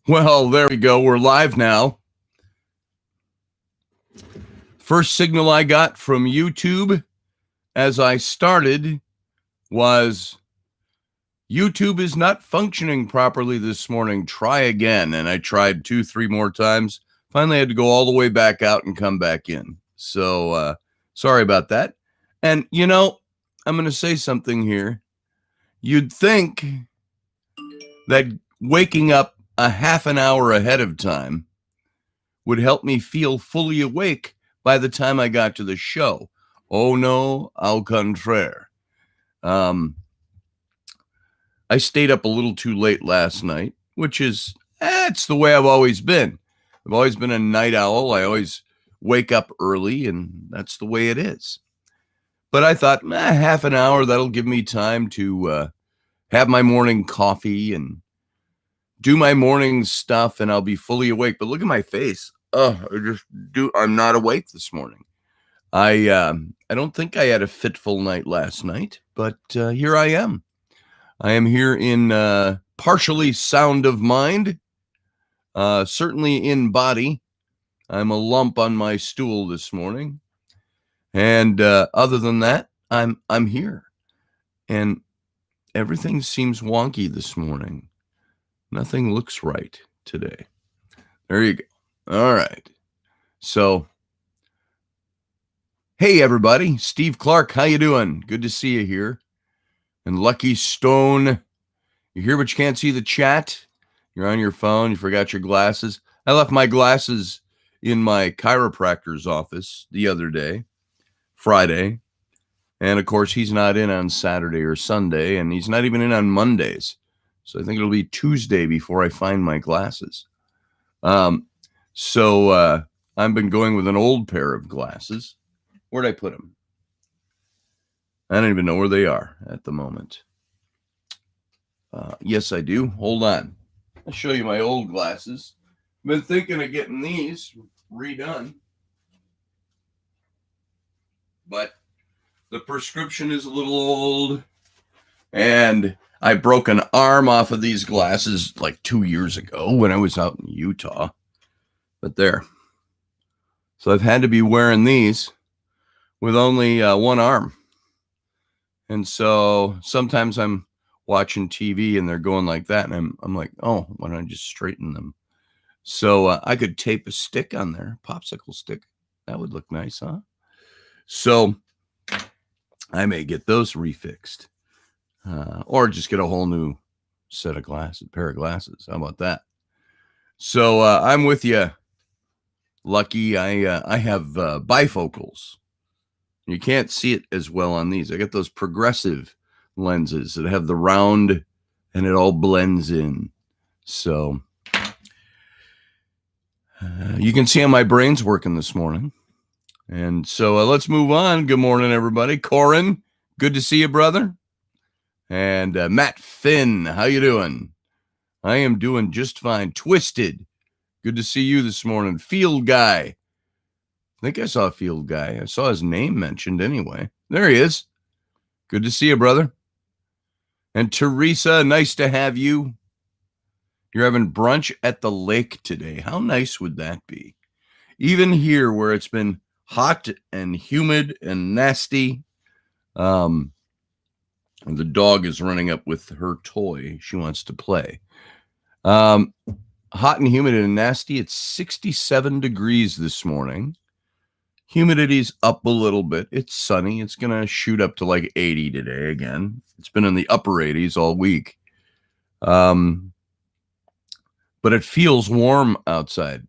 Well, there we go. We're live now. First signal I got from YouTube as I started was YouTube is not functioning properly this morning. Try again. And I tried 2-3 more times. Finally, I had to go all the way back out and come back in. So sorry about that. And, I'm going to say something here. You'd think that waking up a half an hour ahead of time would help me feel fully awake by the time I got to the show. Oh no, au contraire. I stayed up a little too late last night, which is, it's the way I've always been. I've always been a night owl. I always wake up early, and that's the way it is. But I thought, half an hour, that'll give me time to have my morning coffee and do my morning stuff, and I'll be fully awake. But look at my face. I'm not awake this morning. I don't think I had a fitful night last night, but here I am. I am here in partially sound of mind, certainly in body. I'm a lump on my stool this morning, and other than that, I'm here, and everything seems wonky this morning. Nothing looks right today. There you go. All right. So, hey everybody, Steve Clark, how you doing? Good to see you here. And Lucky Stone, you hear but you can't see the chat. You're on your phone, you forgot your glasses. I left my glasses in my chiropractor's office the other day, Friday. And of course, he's not in on Saturday or Sunday, and he's not even in on Mondays. So I think it'll be Tuesday before I find my glasses. So I've been going with an old pair of glasses. Where'd I put them? I don't even know where they are at the moment. Yes, I do. Hold on. I'll show you my old glasses. I've been thinking of getting these redone. But the prescription is a little old. And I broke an arm off of these glasses like 2 years ago when I was out in Utah. But there. So I've had to be wearing these with only one arm. And so sometimes I'm watching TV and they're going like that. And I'm like, oh, why don't I just straighten them? So I could tape a stick on there, popsicle stick. That would look nice, huh? So I may get those refixed. Or just get a whole new pair of glasses. How about that? So I'm with you, Lucky. I have bifocals. You can't see it as well on these. I got those progressive lenses that have the round and it all blends in. So you can see how my brain's working this morning. And so let's move on. Good morning, everybody. Corin, good to see you, brother. And Matt Finn, how you doing? I am doing just fine. Twisted, good to see you this morning. Field Guy, I think I saw Field Guy. I saw his name mentioned anyway. There he is. Good to see you, brother. And Teresa, nice to have you. You're having brunch at the lake today. How nice would that be? Even here where it's been hot and humid and nasty, the dog is running up with her toy. She wants to play. Hot and humid and nasty. It's 67 degrees this morning. Humidity's up a little bit. It's sunny. It's going to shoot up to like 80 today again. It's been in the upper 80s all week. But it feels warm outside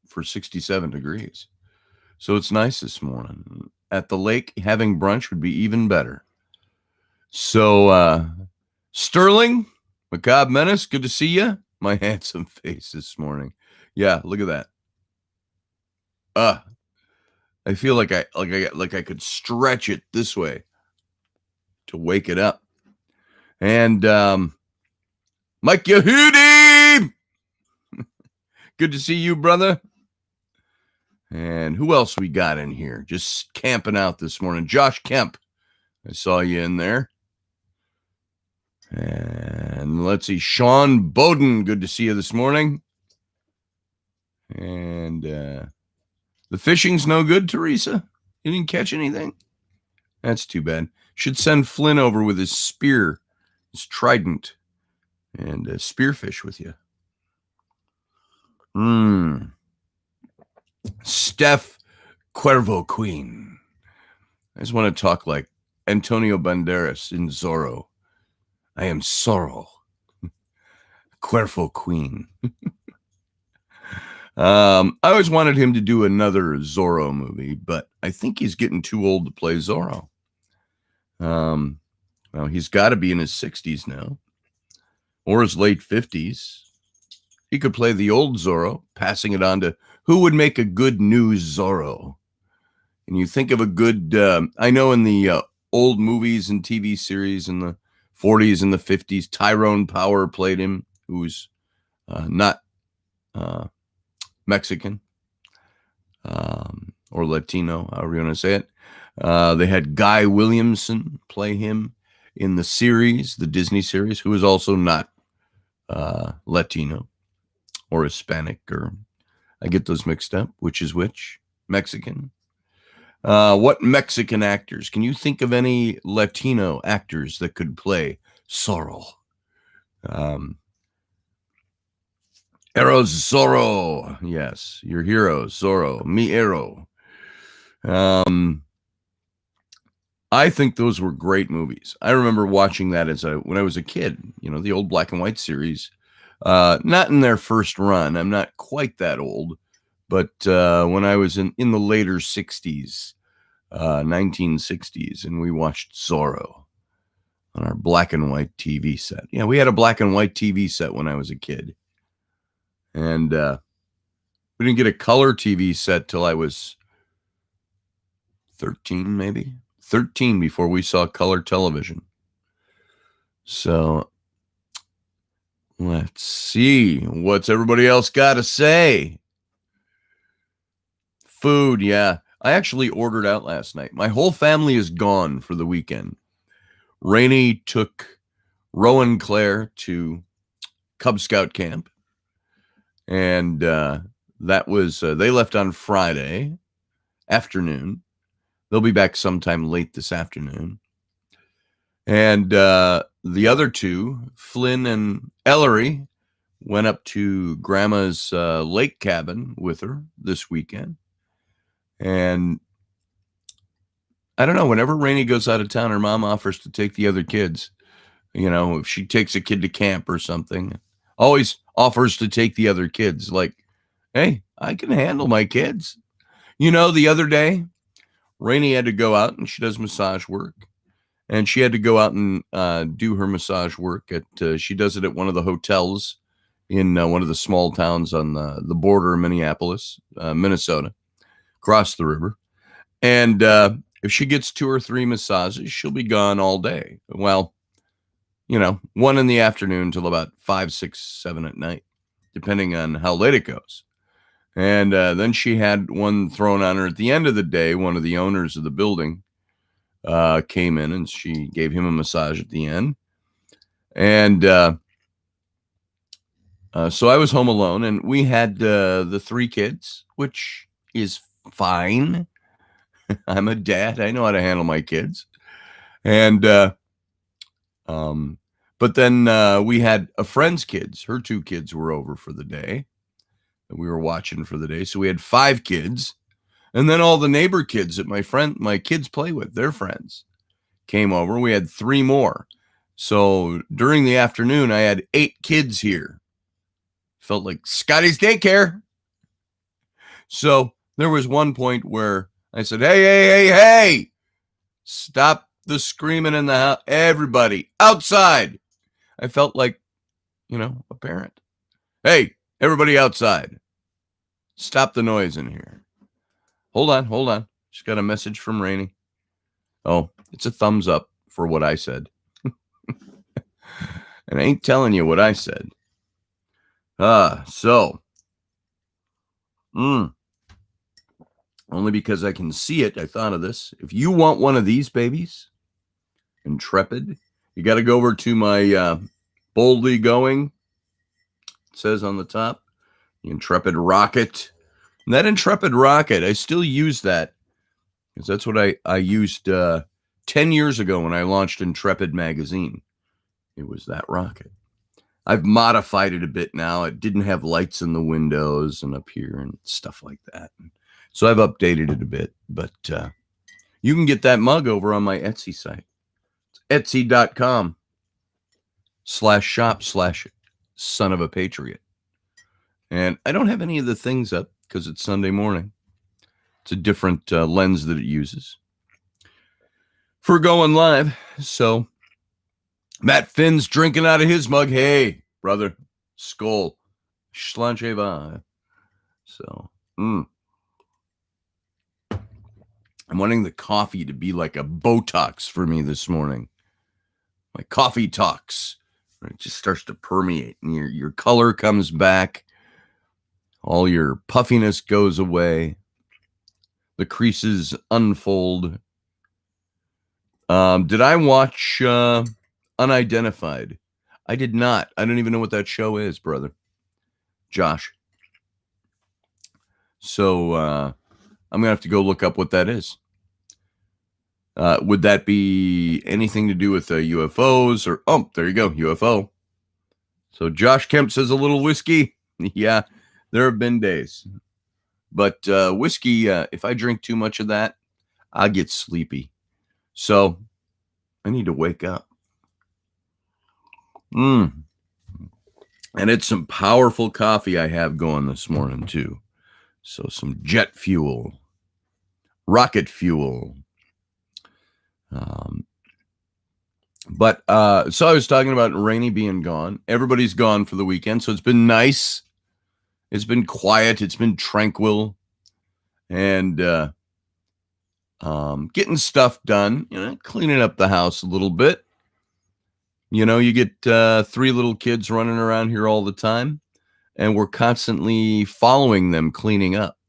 for 67 degrees. So it's nice this morning. At the lake, having brunch would be even better. So, Sterling, Macabre Menace, good to see you. My handsome face this morning. Yeah, look at that. I feel like I could stretch it this way to wake it up. And Mike Yehudi, good to see you, brother. And who else we got in here? Just camping out this morning. Josh Kemp, I saw you in there. And And let's see, Sean Bowden, good to see you this morning. And the fishing's no good, Teresa? You didn't catch anything? That's too bad. Should send Flynn over with his spear, his trident, and spearfish with you. Steph Cuervo Queen. I just want to talk like Antonio Banderas in Zorro. I am Zorro. Cuervo Queen. I always wanted him to do another Zorro movie, but I think he's getting too old to play Zorro. Well, he's got to be in his 60s now, or his late 50s. He could play the old Zorro, passing it on to who would make a good new Zorro. And you think of a good, I know in the old movies and TV series in the 40s and the 50s, Tyrone Power played him, who's not Mexican or Latino, however you want to say it. They had Guy Williamson play him in the series, the Disney series, who is also not Latino or Hispanic, or I get those mixed up. Which is which? Mexican. What Mexican actors? Can you think of any Latino actors that could play Zorro? Eros Zorro. Yes, your hero, Zorro. Mi hero. I think those were great movies. I remember watching that when I was a kid, the old black and white series. Not in their first run. I'm not quite that old, but when I was in the later 60s, 1960s, and we watched Zorro on our black and white TV set. Yeah, we had a black and white TV set when I was a kid. And we didn't get a color TV set till I was 13, maybe. 13 before we saw color television. So let's see. What's everybody else got to say? Food, yeah. I actually ordered out last night. My whole family is gone for the weekend. Rainey took Rowan Claire to Cub Scout camp. And that was, they left on Friday afternoon. They'll be back sometime late this afternoon. And the other two, Flynn and Ellery, went up to Grandma's lake cabin with her this weekend. And I don't know, whenever Rainey goes out of town, her mom offers to take the other kids. If she takes a kid to camp or something, always offers to take the other kids. Like, hey, I can handle my kids. The other day, Rainey had to go out, and she does massage work. And she had to go out and do her massage work she does it at one of the hotels in one of the small towns on the border of Minneapolis, Minnesota, across the river. And if she gets 2 or 3 massages, she'll be gone all day. Well, 1 in the afternoon till about 5, 6, 7 at night, depending on how late it goes. And then she had one thrown on her at the end of the day. One of the owners of the building came in, and she gave him a massage at the end. And so I was home alone, and we had the 3 kids, which is fine. I'm a dad. I know how to handle my kids. And but then we had a friend's kids. Her 2 kids were over for the day. And we were watching for the day. So we had 5 kids. And then all the neighbor kids that my kids play with, their friends, came over. We had 3 more. So during the afternoon, I had 8 kids here. Felt like Scotty's daycare. So there was one point where I said, hey, stop the screaming in the house. Everybody outside. I felt like, a parent. Hey, everybody outside. Stop the noise in here. Hold on. Just got a message from Rainey. Oh, it's a thumbs up for what I said. And I ain't telling you what I said. Only because I can see it, I thought of this. If you want one of these babies, Intrepid, you got to go over to my Boldly going, it says on the top. The Intrepid rocket. And that Intrepid rocket, I still use that because that's what I used 10 years ago when I launched Intrepid magazine. It was that rocket. I've modified it a bit now. It didn't have lights in the windows and up here and stuff like that. So I've updated it a bit, but you can get that mug over on my Etsy site. It's etsy.com/shop/son-of-a-patriot. And I don't have any of the things up because it's Sunday morning. It's a different lens that it uses for going live. So Matt Finn's drinking out of his mug. Hey, brother, skull, schlancheva. So, I'm wanting the coffee to be like a Botox for me this morning. My coffee talks. It just starts to permeate, and your color comes back. All your puffiness goes away. The creases unfold. Did I watch Unidentified? I did not. I don't even know what that show is, brother. Josh. So I'm going to have to go look up what that is. Would that be anything to do with UFOs or, oh, there you go, UFO. So Josh Kemp says a little whiskey. Yeah, there have been days. But whiskey, if I drink too much of that, I get sleepy. So I need to wake up. And it's some powerful coffee I have going this morning too. So some jet fuel, rocket fuel. So I was talking about Rainey being gone. Everybody's gone for the weekend. So it's been nice. It's been quiet. It's been tranquil. And getting stuff done, cleaning up the house a little bit. You get 3 little kids running around here all the time, and we're constantly following them cleaning up.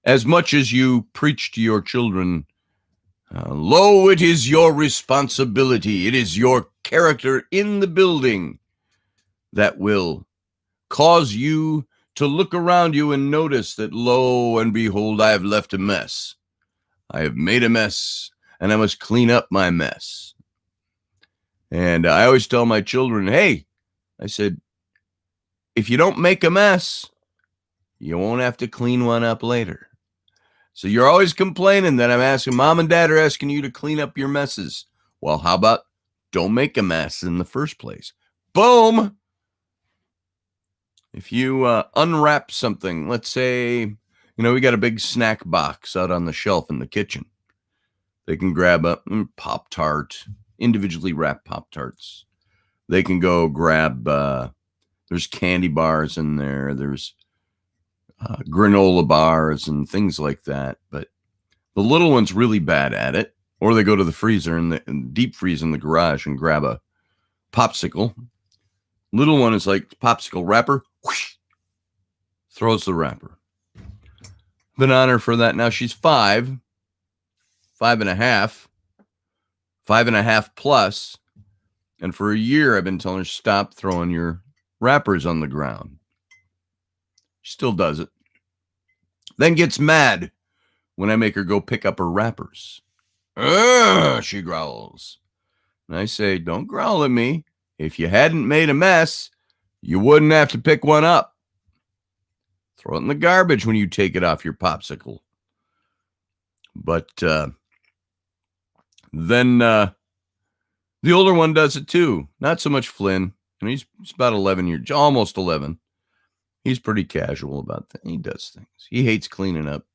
As much as you preach to your children, lo, it is your responsibility. It is your character in the building that will cause you to look around you and notice that, lo and behold, I have left a mess. I have made a mess, and I must clean up my mess. And I always tell my children, hey, I said, if you don't make a mess, you won't have to clean one up later. So you're always complaining that I'm asking, mom and dad are asking you to clean up your messes. Well, how about don't make a mess in the first place? Boom. If you unwrap something, let's say, we got a big snack box out on the shelf in the kitchen. They can grab a Pop-Tart, individually wrapped Pop-Tarts. They can go grab, there's candy bars in there. There's granola bars and things like that. But the little one's really bad at it. Or they go to the freezer and deep freeze in the garage and grab a popsicle. Little one is like popsicle wrapper. Whoosh, throws the wrapper. Been on her for that. Now she's 5.5, 5.5 plus. And for a year, I've been telling her, stop throwing your wrappers on the ground. She still does it. Then gets mad when I make her go pick up her wrappers. She growls. And I say, don't growl at me. If you hadn't made a mess, you wouldn't have to pick one up. Throw it in the garbage when you take it off your popsicle. But then the older one does it too. Not so much Flynn. And he's about 11 years, almost 11. He's pretty casual about that. He does things. He hates cleaning up.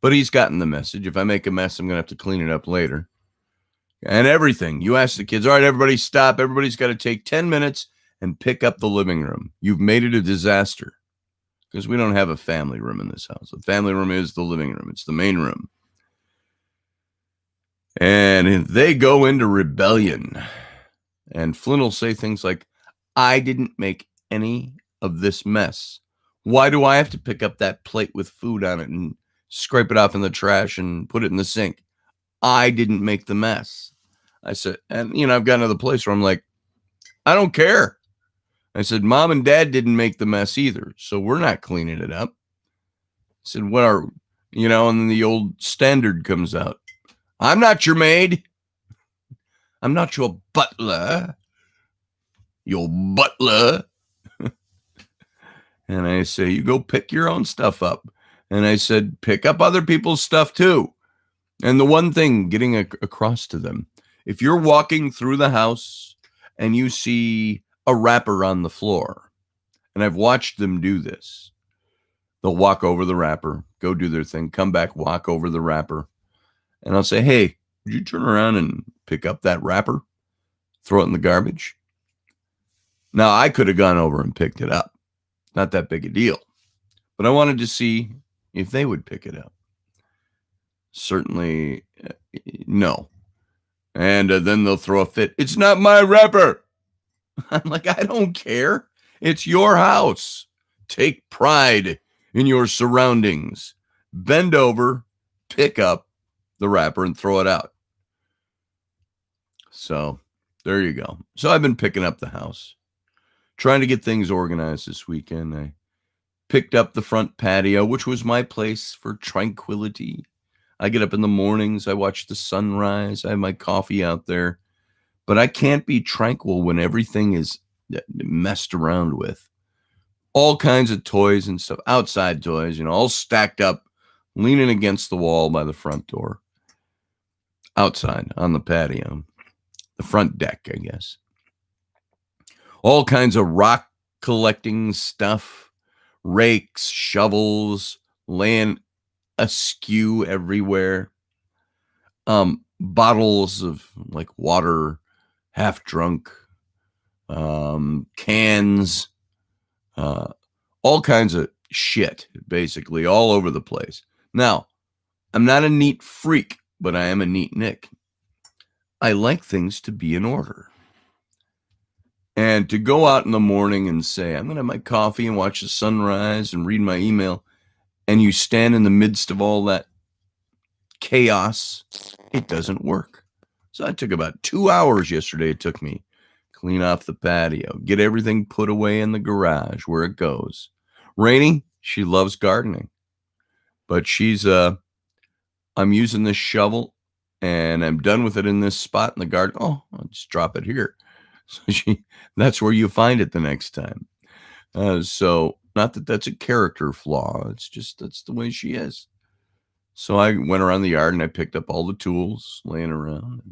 But he's gotten the message. If I make a mess, I'm going to have to clean it up later. And everything. You ask the kids, all right, everybody stop. Everybody's got to take 10 minutes and pick up the living room. You've made it a disaster. Because we don't have a family room in this house. The family room is the living room. It's the main room. And they go into rebellion. And Flynn will say things like, I didn't make any of this mess. Why do I have to pick up that plate with food on it and scrape it off in the trash and put it in the sink? I didn't make the mess. I said, and I've gotten to the place where I'm like, I don't care. I said, Mom and Dad didn't make the mess either, so we're not cleaning it up. I said, what are, and then the old standard comes out. I'm not your maid. I'm not your butler. Your butler. And I say, you go pick your own stuff up. And I said, pick up other people's stuff too. And the one thing getting across to them, if you're walking through the house and you see a wrapper on the floor, and I've watched them do this, they'll walk over the wrapper, go do their thing, come back, walk over the wrapper. And I'll say, hey, would you turn around and pick up that wrapper? Throw it in the garbage? Now, I could have gone over and picked it up. Not that big a deal. But I wanted to see if they would pick it up. Certainly, no. And then they'll throw a fit. It's not my wrapper. I'm like, I don't care. It's your house. Take pride in your surroundings. Bend over, pick up the wrapper, and throw it out. So there you go. So I've been picking up the house, trying to get things organized this weekend. I picked up the front patio, which was my place for tranquility. I get up in the mornings, I watch the sunrise, I have my coffee out there, but I can't be tranquil when everything is messed around with. All kinds of toys and stuff, outside toys, all stacked up, leaning against the wall by the front door. Outside on the patio, the front deck, I guess. All kinds of rock collecting stuff, rakes, shovels, laying askew everywhere. Bottles of like water, half drunk, cans, all kinds of shit, basically all over the place. Now, I'm not a neat freak, but I am a neat Nick. I like things to be in order. And to go out in the morning and say, I'm going to have my coffee and watch the sunrise and read my email, and you stand in the midst of all that chaos, it doesn't work. So I took about 2 hours yesterday. It took me clean off the patio, get everything put away in the garage where it goes. Rainey, she loves gardening, but I'm using this shovel and I'm done with it in this spot in the garden. Oh, I'll just drop it here. So that's where you find it the next time. So not that that's a character flaw. It's just, that's the way she is. So I went around the yard and I picked up all the tools laying around.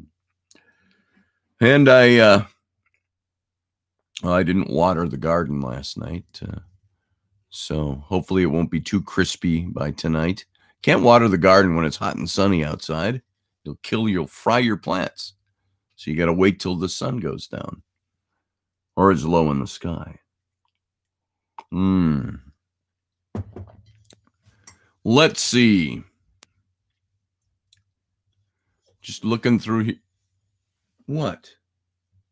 And I didn't water the garden last night. So hopefully it won't be too crispy by tonight. Can't water the garden when it's hot and sunny outside. You'll fry your plants. So you got to wait till the sun goes down or is low in the sky. Let's see. Just looking through here. What?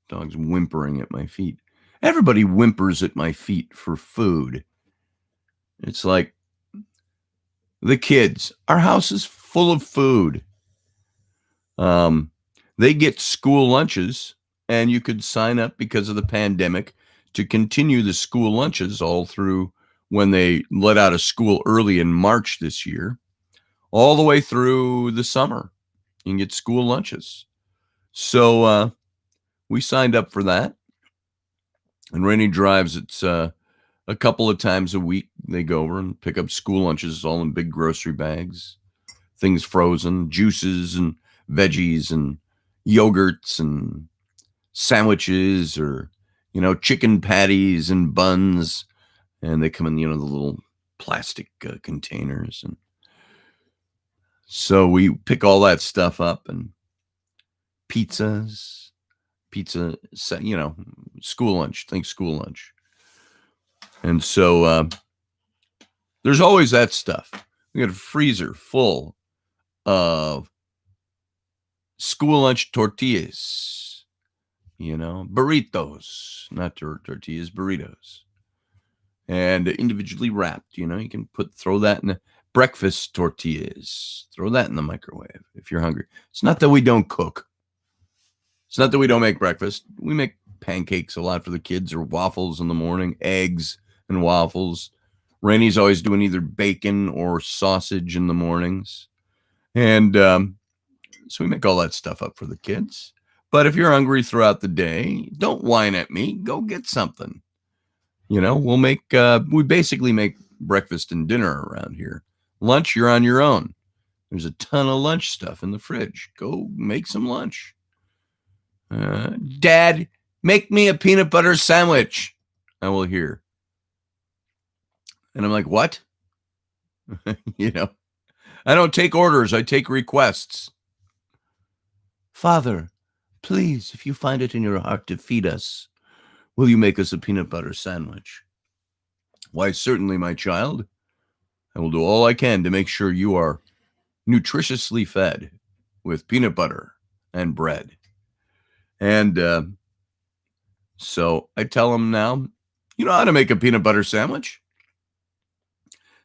Dog's whimpering at my feet. Everybody whimpers at my feet for food. It's like the kids. Our house is full of food. They get school lunches, and you could sign up because of the pandemic to continue the school lunches all through when they let out of school early in March this year, all the way through the summer. You can get school lunches. So we signed up for that. And Rainey drives. It's a couple of times a week. They go over and pick up school lunches, all in big grocery bags, things frozen, juices and veggies and yogurts and sandwiches or, chicken patties and buns. And they come in, the little plastic containers. And so we pick all that stuff up and pizza, school lunch, think school lunch. And so there's always that stuff. We got a freezer full of school lunch tortillas, burritos, not tortillas, burritos, and individually wrapped. You can throw that in the breakfast tortillas, throw that in the microwave if you're hungry. It's not that we don't cook. It's not that we don't make breakfast. We make pancakes a lot for the kids, or waffles in the morning, eggs and waffles. Rainey's always doing either bacon or sausage in the mornings. And so we make all that stuff up for the kids. But if you're hungry throughout the day, don't whine at me. Go get something. We'll make, we basically make breakfast and dinner around here. Lunch, you're on your own. There's a ton of lunch stuff in the fridge. Go make some lunch. Dad, make me a peanut butter sandwich. I will hear. And I'm like, what? I don't take orders. I take requests. Father, please, if you find it in your heart to feed us, will you make us a peanut butter sandwich? Why, certainly, my child. I will do all I can to make sure you are nutritiously fed with peanut butter and bread. And so I tell him now, you know how to make a peanut butter sandwich?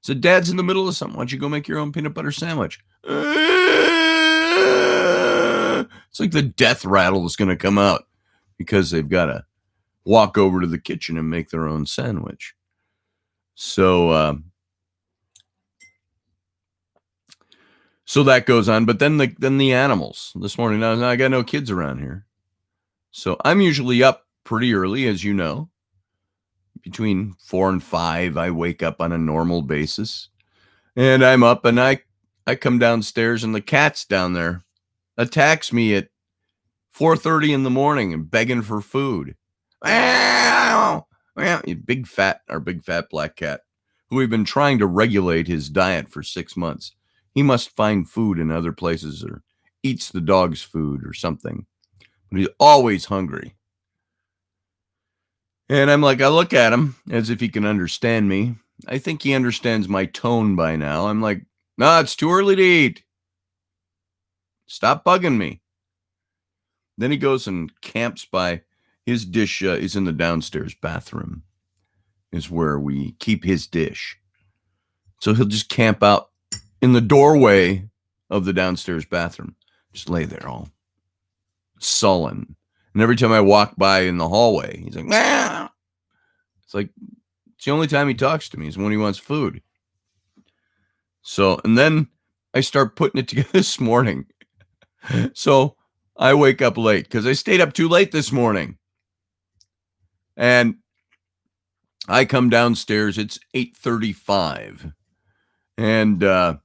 So Dad's in the middle of something. Why don't you go make your own peanut butter sandwich? It's like the death rattle is going to come out because they've got to walk over to the kitchen and make their own sandwich. So that goes on. But then the animals. This morning, now I got no kids around here. So I'm usually up pretty early, as you know. Between 4 and 5, I wake up on a normal basis. And I'm up and I come downstairs and the cat's down there attacks me at 4:30 in the morning and begging for food. Big fat black cat who we've been trying to regulate his diet for 6 months. He must find food in other places or eats the dog's food or something. But he's always hungry. And I'm like, I look at him as if he can understand me. I think he understands my tone by now. I'm like, no, it's too early to eat. Stop bugging me. Then he goes and camps by his dish is in the downstairs bathroom is where we keep his dish. So he'll just camp out in the doorway of the downstairs bathroom. Just lay there all sullen. And every time I walk by in the hallway, he's like, nah. It's like, it's the only time he talks to me is when he wants food. So, and then I start putting it together this morning. So I wake up late because I stayed up too late this morning. And I come downstairs, it's 8:35. And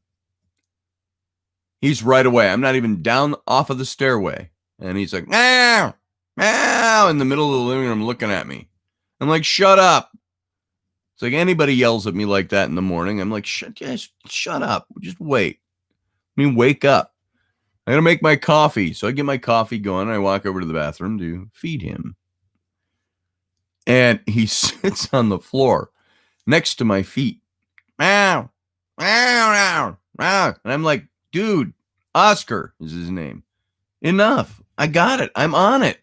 he's right away. I'm not even down off of the stairway. And he's like, meow, meow, in the middle of the living room looking at me. I'm like, shut up. It's like anybody yells at me like that in the morning. I'm like, shut up. Just wait. Wake up. I got to make my coffee. So I get my coffee going. I walk over to the bathroom to feed him. And he sits on the floor next to my feet. Meow, meow, meow, meow. And I'm like, dude, Oscar is his name. Enough. I got it. I'm on it.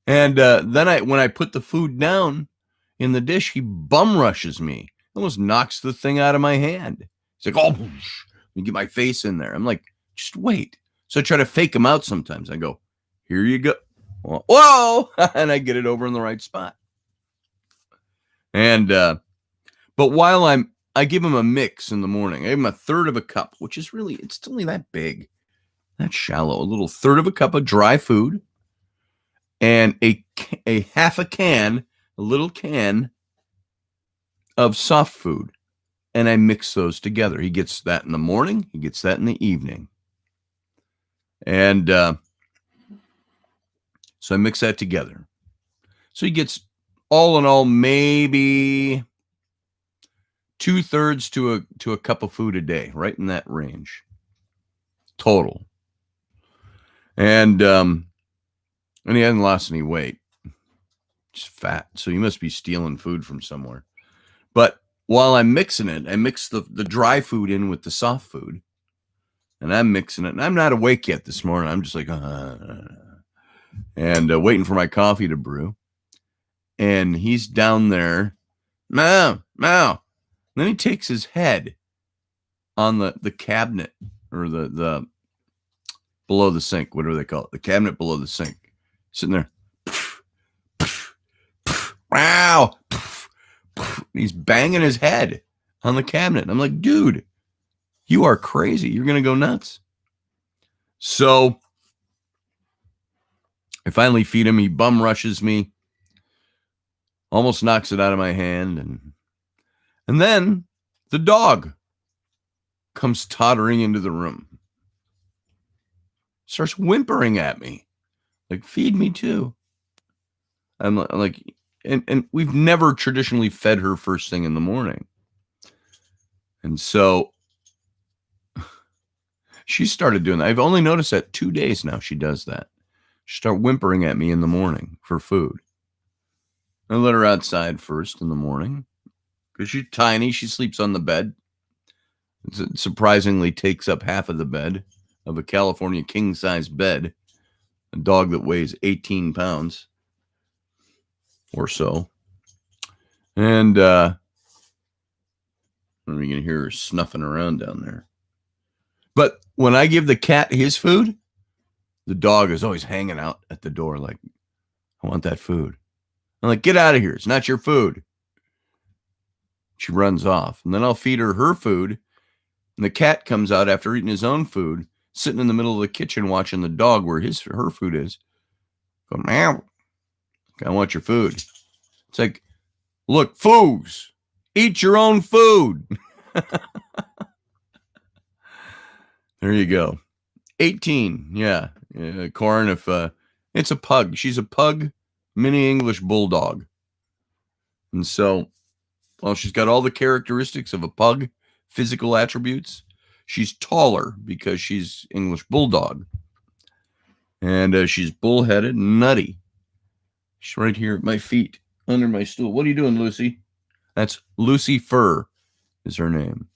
And then when I put the food down in the dish, he bum rushes me. Almost knocks the thing out of my hand. He's like, oh, you get my face in there. I'm like, just wait. So I try to fake him out sometimes. I go, here you go. Whoa. And I get it over in the right spot. And, but while I give him a mix in the morning, I give him a third of a cup, which is really, it's only that big. That's shallow. A little third of a cup of dry food and a half a can, a little can of soft food. And I mix those together. He gets that in the morning. He gets that in the evening. And so I mix that together. So he gets all in all, maybe 2/3 to a cup of food a day, right in that range. Total. And he hasn't lost any weight. Just fat. So he must be stealing food from somewhere. But while I'm mixing it, I mix the dry food in with the soft food. And I'm mixing it. And I'm not awake yet this morning. I'm just like, and waiting for my coffee to brew. And he's down there. Meow, meow. Then he takes his head on the cabinet or the below the sink, whatever they call it, the cabinet below the sink, sitting there. Ow! He's banging his head on the cabinet. I'm like, dude, you are crazy. You're going to go nuts. So I finally feed him. He bum rushes me, almost knocks it out of my hand. And then the dog comes tottering into the room, starts whimpering at me, like, feed me too. I'm like, and we've never traditionally fed her first thing in the morning. And so she started doing that. I've only noticed that 2 days now she does that. She started whimpering at me in the morning for food. I let her outside first in the morning because she's tiny. She sleeps on the bed. It surprisingly takes up half of the bed of a California king-size bed. A dog that weighs 18 pounds or so. And you can hear her snuffing around down there. But when I give the cat his food, the dog is always hanging out at the door like, I want that food. I'm like, get out of here. It's not your food. She runs off. And then I'll feed her food. And the cat comes out after eating his own food, sitting in the middle of the kitchen watching the dog where her food is. Go, meow. I want your food. It's like, look, foos, eat your own food. There you go. 18. Yeah. Corin, if it's a pug. She's a pug mini English bulldog. And so, well, she's got all the characteristics of a pug, physical attributes. She's taller because she's English bulldog. And she's bullheaded and nutty. She's right here at my feet, under my stool. What are you doing, Lucy? That's Lucy Fur is her name.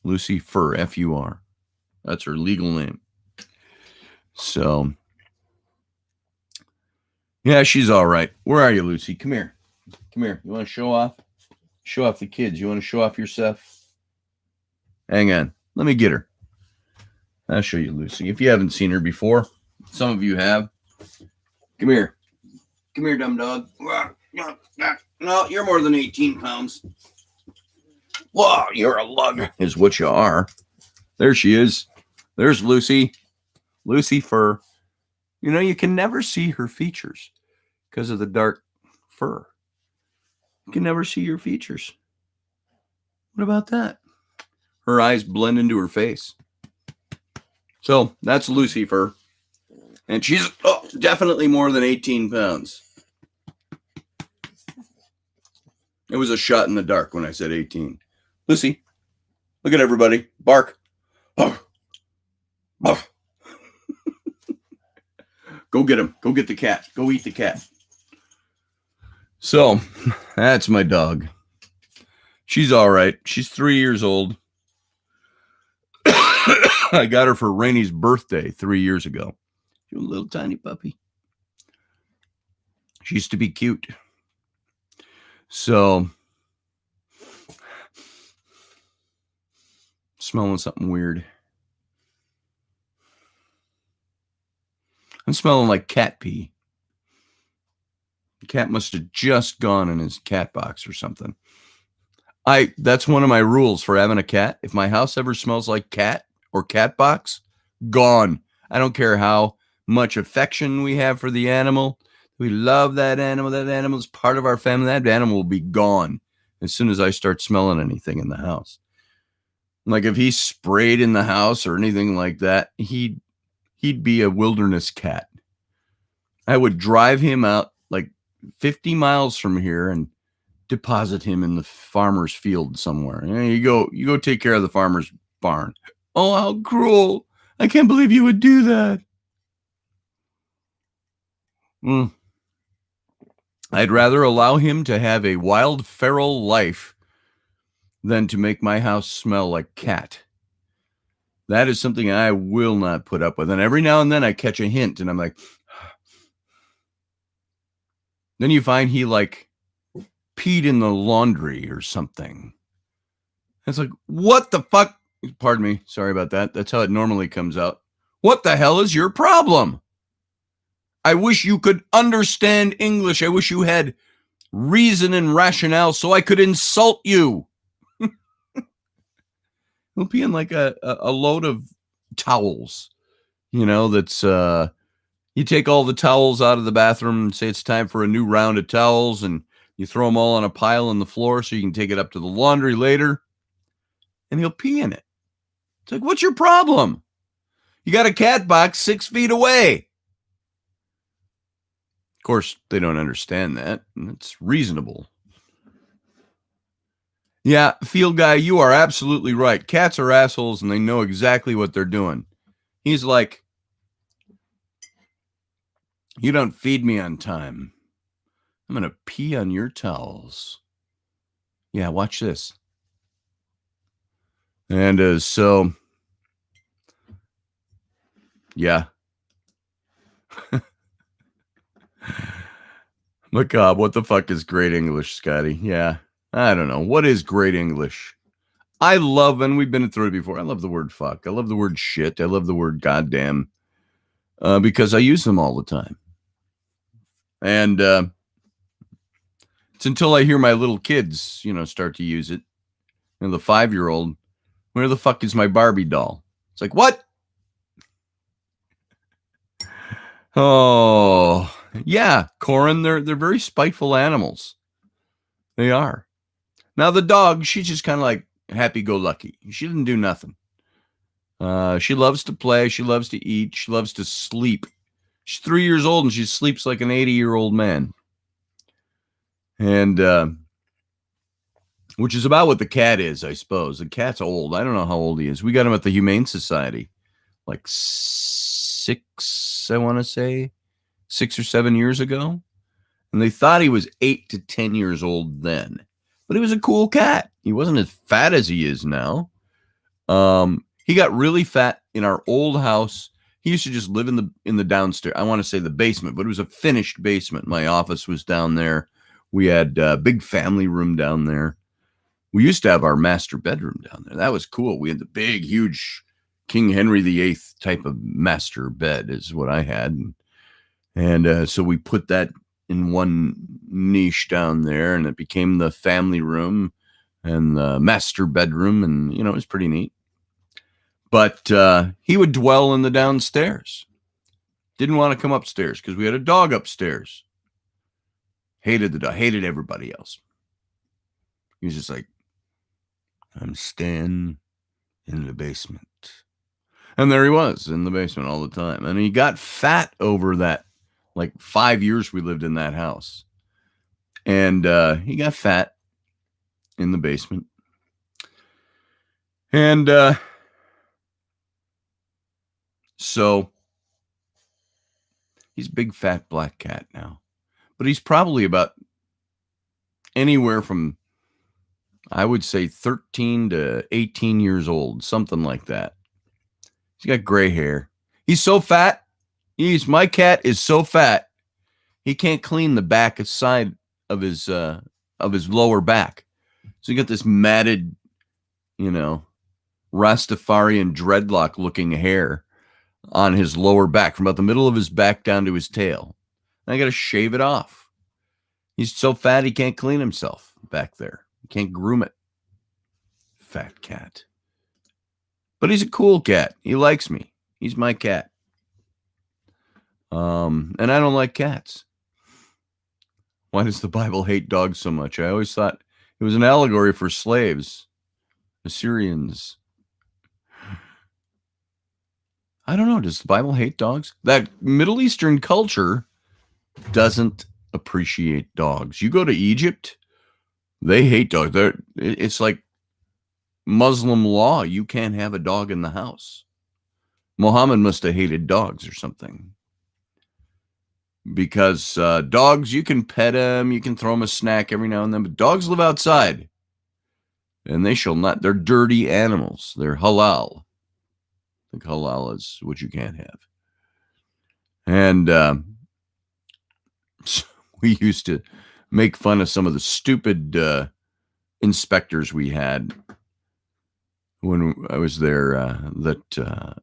Lucy Fur, F-U-R. That's her legal name. So, yeah, she's all right. Where are you, Lucy? Come here. Come here. You want to show off? Show off the kids. You want to show off yourself? Hang on. Let me get her. I'll show you Lucy. If you haven't seen her before, some of you have. Come here. Come here, dumb dog. No, you're more than 18 pounds. Whoa, you're a lug, is what you are. There she is. There's Lucy. Lucy Fur. You know, you can never see her features because of the dark fur. You can never see your features. What about that? Her eyes blend into her face. So that's Lucy Fur. And she's definitely more than 18 pounds. It was a shot in the dark when I said 18. Lucy, look at everybody. Bark. Bark. Bark. Go get him. Go get the cat. Go eat the cat. So, that's my dog. She's all right. She's 3 years old. I got her for Rainy's birthday 3 years ago. She's a little tiny puppy. She used to be cute. So, smelling something weird. I'm smelling like cat pee. The cat must have just gone in his cat box or something. That's one of my rules for having a cat. If my house ever smells like cat or cat box, gone. I don't care how much affection we have for the animal. We love that animal. That animal is part of our family. That animal will be gone as soon as I start smelling anything in the house. Like if he sprayed in the house or anything like that, he'd be a wilderness cat. I would drive him out like 50 miles from here and deposit him in the farmer's field somewhere. You go take care of the farmer's barn. Oh, how cruel. I can't believe you would do that. I'd rather allow him to have a wild, feral life than to make my house smell like cat. That is something I will not put up with. And every now and then I catch a hint and I'm like, then you find he like peed in the laundry or something. It's like, what the fuck? Pardon me. Sorry about that. That's how it normally comes out. What the hell is your problem? I wish you could understand English. I wish you had reason and rationale so I could insult you. He'll pee in like a load of towels, that's you take all the towels out of the bathroom and say it's time for a new round of towels, and you throw them all on a pile on the floor so you can take it up to the laundry later, and he'll pee in it. It's like, what's your problem? You got a cat box 6 feet away. Of course, they don't understand that, and it's reasonable. Yeah, Field Guy, you are absolutely right. Cats are assholes, and they know exactly what they're doing. He's like, you don't feed me on time. I'm going to pee on your towels. Yeah, watch this. And so, yeah. Macabre, what the fuck is great English, Scotty? Yeah, I don't know. What is great English? I love, and we've been through it before, I love the word fuck. I love the word shit. I love the word goddamn, because I use them all the time. And it's until I hear my little kids, start to use it. And the 5-year-old, where the fuck is my Barbie doll? It's like, what? Oh, yeah, Corin, they're very spiteful animals. They are. Now, the dog, she's just kind of like happy-go-lucky. She didn't do nothing. She loves to play. She loves to eat. She loves to sleep. She's 3 years old, and she sleeps like an 80-year-old man. And which is about what the cat is, I suppose. The cat's old. I don't know how old he is. We got him at the Humane Society, like 6, I want to say, 6 or 7 years ago. And they thought he was 8 to 10 years old then. But he was a cool cat. He wasn't as fat as he is now. He got really fat in our old house. He used to just live in the downstairs. I want to say the basement, but it was a finished basement. My office was down there. We had a big family room down there. We used to have our master bedroom down there. That was cool. We had the big, huge King Henry VIII type of master bed is what I had. And so we put that in one niche down there, and it became the family room and the master bedroom. And, it was pretty neat. But he would dwell in the downstairs. Didn't want to come upstairs because we had a dog upstairs. Hated the dog. Hated everybody else. He was just like, I'm staying in the basement. And there he was in the basement all the time. And he got fat over that, like 5 years we lived in that house. And he got fat in the basement. And so he's a big fat black cat now. But he's probably about anywhere from, I would say, 13 to 18 years old, something like that. He's got gray hair. He's so fat. My cat is so fat, he can't clean the back side of his lower back. So you got this matted, Rastafarian dreadlock looking hair on his lower back, from about the middle of his back down to his tail. And I got to shave it off. He's so fat he can't clean himself back there. He can't groom it. Fat cat. But he's a cool cat. He likes me. He's my cat. And I don't like cats. Why does the Bible hate dogs so much? I always thought it was an allegory for slaves, Assyrians. I don't know. Does the Bible hate dogs? That Middle Eastern culture doesn't appreciate dogs. You go to Egypt, they hate dogs. It's like Muslim law. You can't have a dog in the house. Muhammad must have hated dogs or something. Because dogs, you can pet them, you can throw them a snack every now and then, but dogs live outside. And they shall not. They're dirty animals. They're halal. I think halal is what you can't have. And so we used to make fun of some of the stupid inspectors we had when I was there, that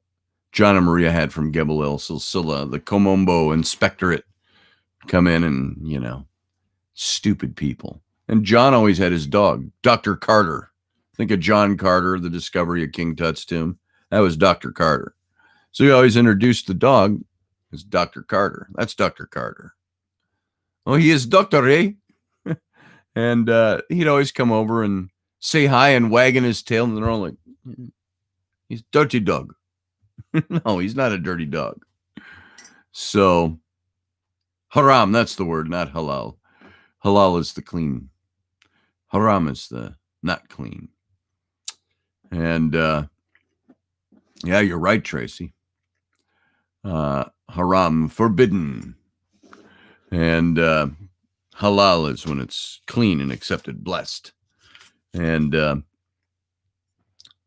John and Maria had from Gebel El Silsila, the Komombo Inspectorate, come in and, Stupid people. And John always had his dog, Dr. Carter. Think of John Carter, the discovery of King Tut's tomb. That was Dr. Carter. So he always introduced the dog as Dr. Carter. That's Dr. Carter. Oh, he is Dr. A. And he'd always come over and say hi and wagging his tail. And they're all like, he's dirty dog. No, he's not a dirty dog. So, haram, that's the word, not halal. Halal is the clean. Haram is the not clean. And yeah, you're right, Tracy. Haram, forbidden. And halal is when it's clean and accepted, blessed. And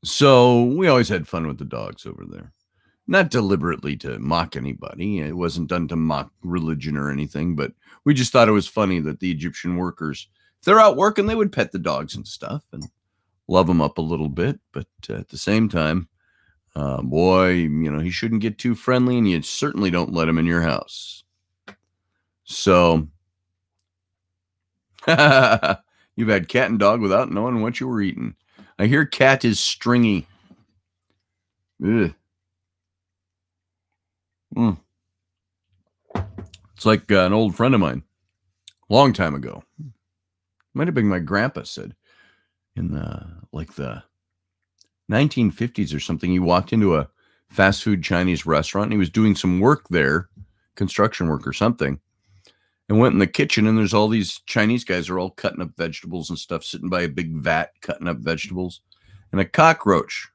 so we always had fun with the dogs over there. Not deliberately to mock anybody. It wasn't done to mock religion or anything, but we just thought it was funny that the Egyptian workers, if they're out working, they would pet the dogs and stuff and love them up a little bit. But at the same time, boy, he shouldn't get too friendly, and you certainly don't let him in your house. So you've had cat and dog without knowing what you were eating. I hear cat is stringy. Ugh. It's like an old friend of mine, long time ago. Might have been my grandpa said in the 1950s or something. He walked into a fast food Chinese restaurant and he was doing some work there, construction work or something, and went in the kitchen, and there's all these Chinese guys are all cutting up vegetables and stuff, sitting by a big vat cutting up vegetables, and a cockroach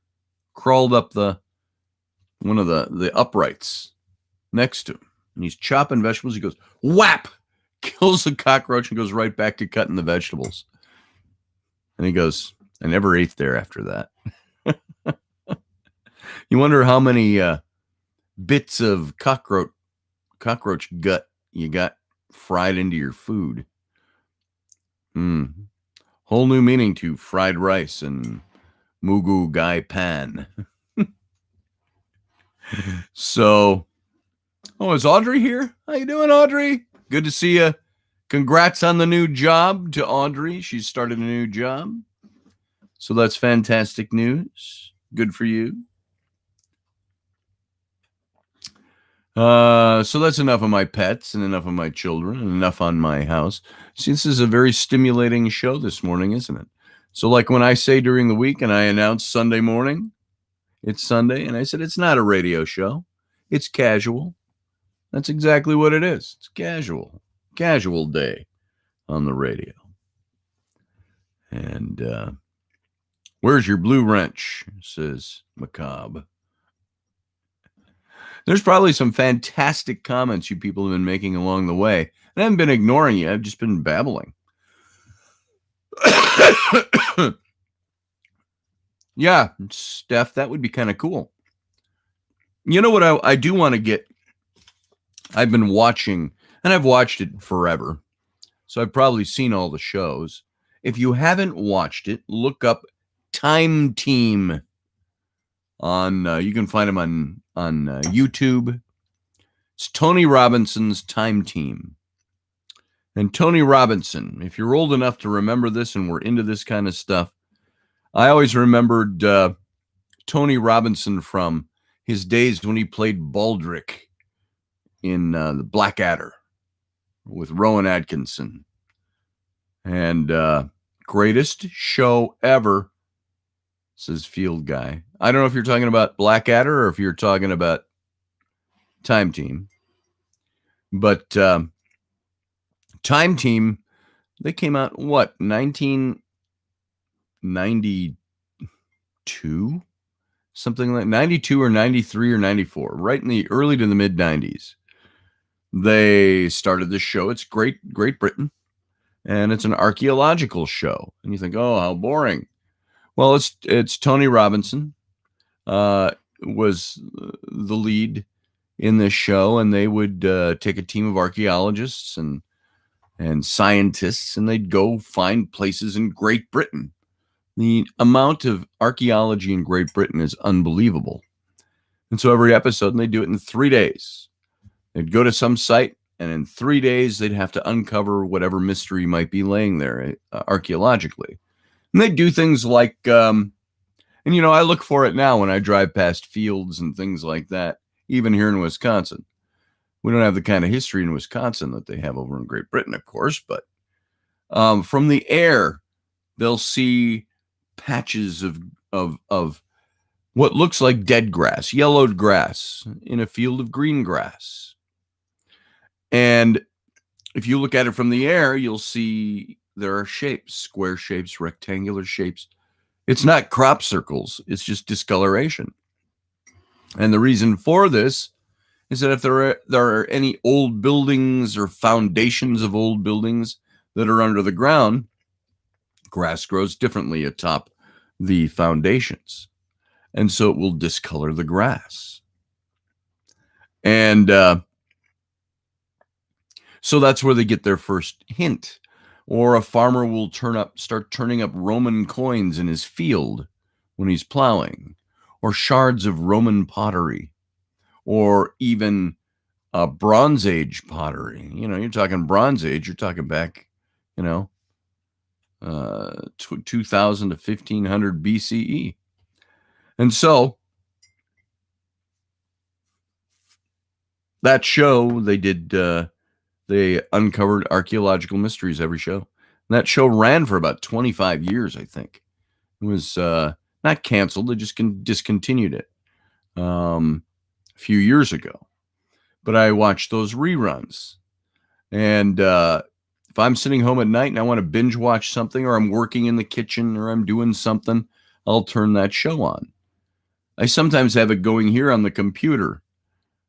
crawled up one of the uprights next to him, and he's chopping vegetables. He goes, whap, kills the cockroach and goes right back to cutting the vegetables. And he goes, I never ate there after that. You wonder how many bits of cockroach gut you got fried into your food. Whole new meaning to fried rice and mugu gai pan. So, is Audrey here? How you doing, Audrey? Good to see you. Congrats on the new job to Audrey. She's started a new job. So that's fantastic news. Good for you. So that's enough of my pets and enough of my children and enough on my house. See, this is a very stimulating show this morning, isn't it? So like when I say during the week and I announce Sunday morning, it's Sunday, and I said it's not a radio show. It's casual. That's exactly what it is. It's casual. Casual day on the radio. And where's your blue wrench? Says Macabre. There's probably some fantastic comments you people have been making along the way. And I haven't been ignoring you. I've just been babbling. Yeah, Steph, that would be kind of cool. You know what I do want to get? I've been watching, and I've watched it forever, so I've probably seen all the shows. If you haven't watched it, look up Time Team on. You can find him on YouTube. It's Tony Robinson's Time Team. And Tony Robinson, if you're old enough to remember this and we're into this kind of stuff, I always remembered Tony Robinson from his days when he played Baldric in the Blackadder with Rowan Atkinson. And greatest show ever, says Field Guy. I don't know if you're talking about Blackadder or if you're talking about Time Team. But Time Team, they came out, 1992? Something like 92 or 93 or 94, right in the early to the mid 90s. They started this show. It's Great Britain, and it's an archaeological show. And you think, oh, how boring. Well, it's Tony Robinson was the lead in this show, and they would take a team of archaeologists and scientists, and they'd go find places in Great Britain. The amount of archaeology in Great Britain is unbelievable. And so every episode, and they do it in 3 days. They'd go to some site And in 3 days, they'd have to uncover whatever mystery might be laying there archaeologically. And they do things like, and I look for it now when I drive past fields and things like that, even here in Wisconsin. We don't have the kind of history in Wisconsin that they have over in Great Britain, of course, but from the air, they'll see patches of what looks like dead grass, yellowed grass in a field of green grass. And if you look at it from the air, you'll see there are shapes, square shapes, rectangular shapes. It's not crop circles. It's just discoloration. And the reason for this is that if there are any old buildings or foundations of old buildings that are under the ground, grass grows differently atop the foundations. And so it will discolor the grass. And so that's where they get their first hint. Or a farmer will start turning up Roman coins in his field when he's plowing, or shards of Roman pottery, or even Bronze Age pottery. You're talking Bronze Age, you're talking back, 2000 to 1500 BCE. And so that show they uncovered archaeological mysteries every show. And that show ran for about 25 years, I think. It was not canceled. They just discontinued it a few years ago. But I watched those reruns. And if I'm sitting home at night and I want to binge watch something, or I'm working in the kitchen, or I'm doing something, I'll turn that show on. I sometimes have it going here on the computer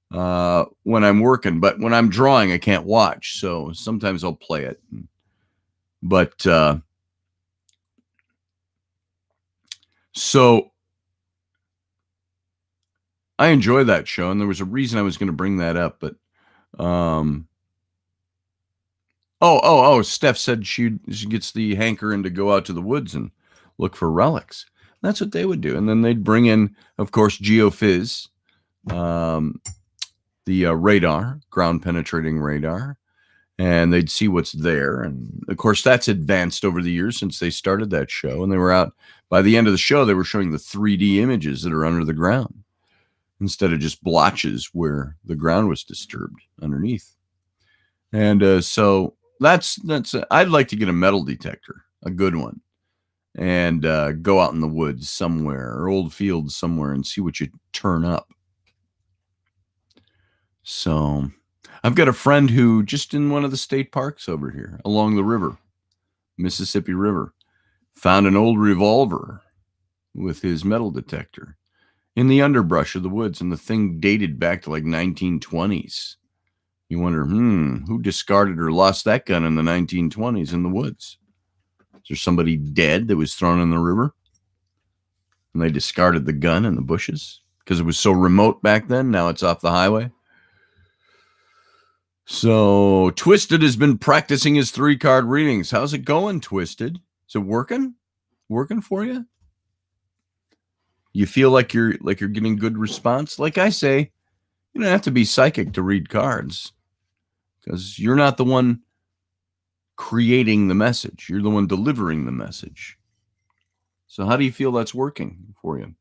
when I'm working, but when I'm drawing, I can't watch. So sometimes I'll play it. But so I enjoy that show, and there was a reason I was going to bring that up, but Steph said she gets the hankering to go out to the woods and look for relics. That's what they would do. And then they'd bring in, of course, geophys, the radar, ground penetrating radar, and they'd see what's there. And of course, that's advanced over the years since they started that show. And they were out, by the end of the show, they were showing the 3D images that are under the ground instead of just blotches where the ground was disturbed underneath. And so that's I'd like to get a metal detector, a good one, and go out in the woods somewhere, or old fields somewhere, and see what you turn up. So I've got a friend who, just in one of the state parks over here along the river, Mississippi River, found an old revolver with his metal detector in the underbrush of the woods, and the thing dated back to like 1920s. You wonder, who discarded or lost that gun in the 1920s in the woods? Is there somebody dead that was thrown in the river and they discarded the gun in the bushes because it was so remote back then? Now it's off the highway. So Twisted has been practicing his 3-card readings. How's it going, Twisted? Is it working? Working for you? You feel like you're getting good response? Like I say, you don't have to be psychic to read cards, because you're not the one creating the message. You're the one delivering the message. So how do you feel that's working for you?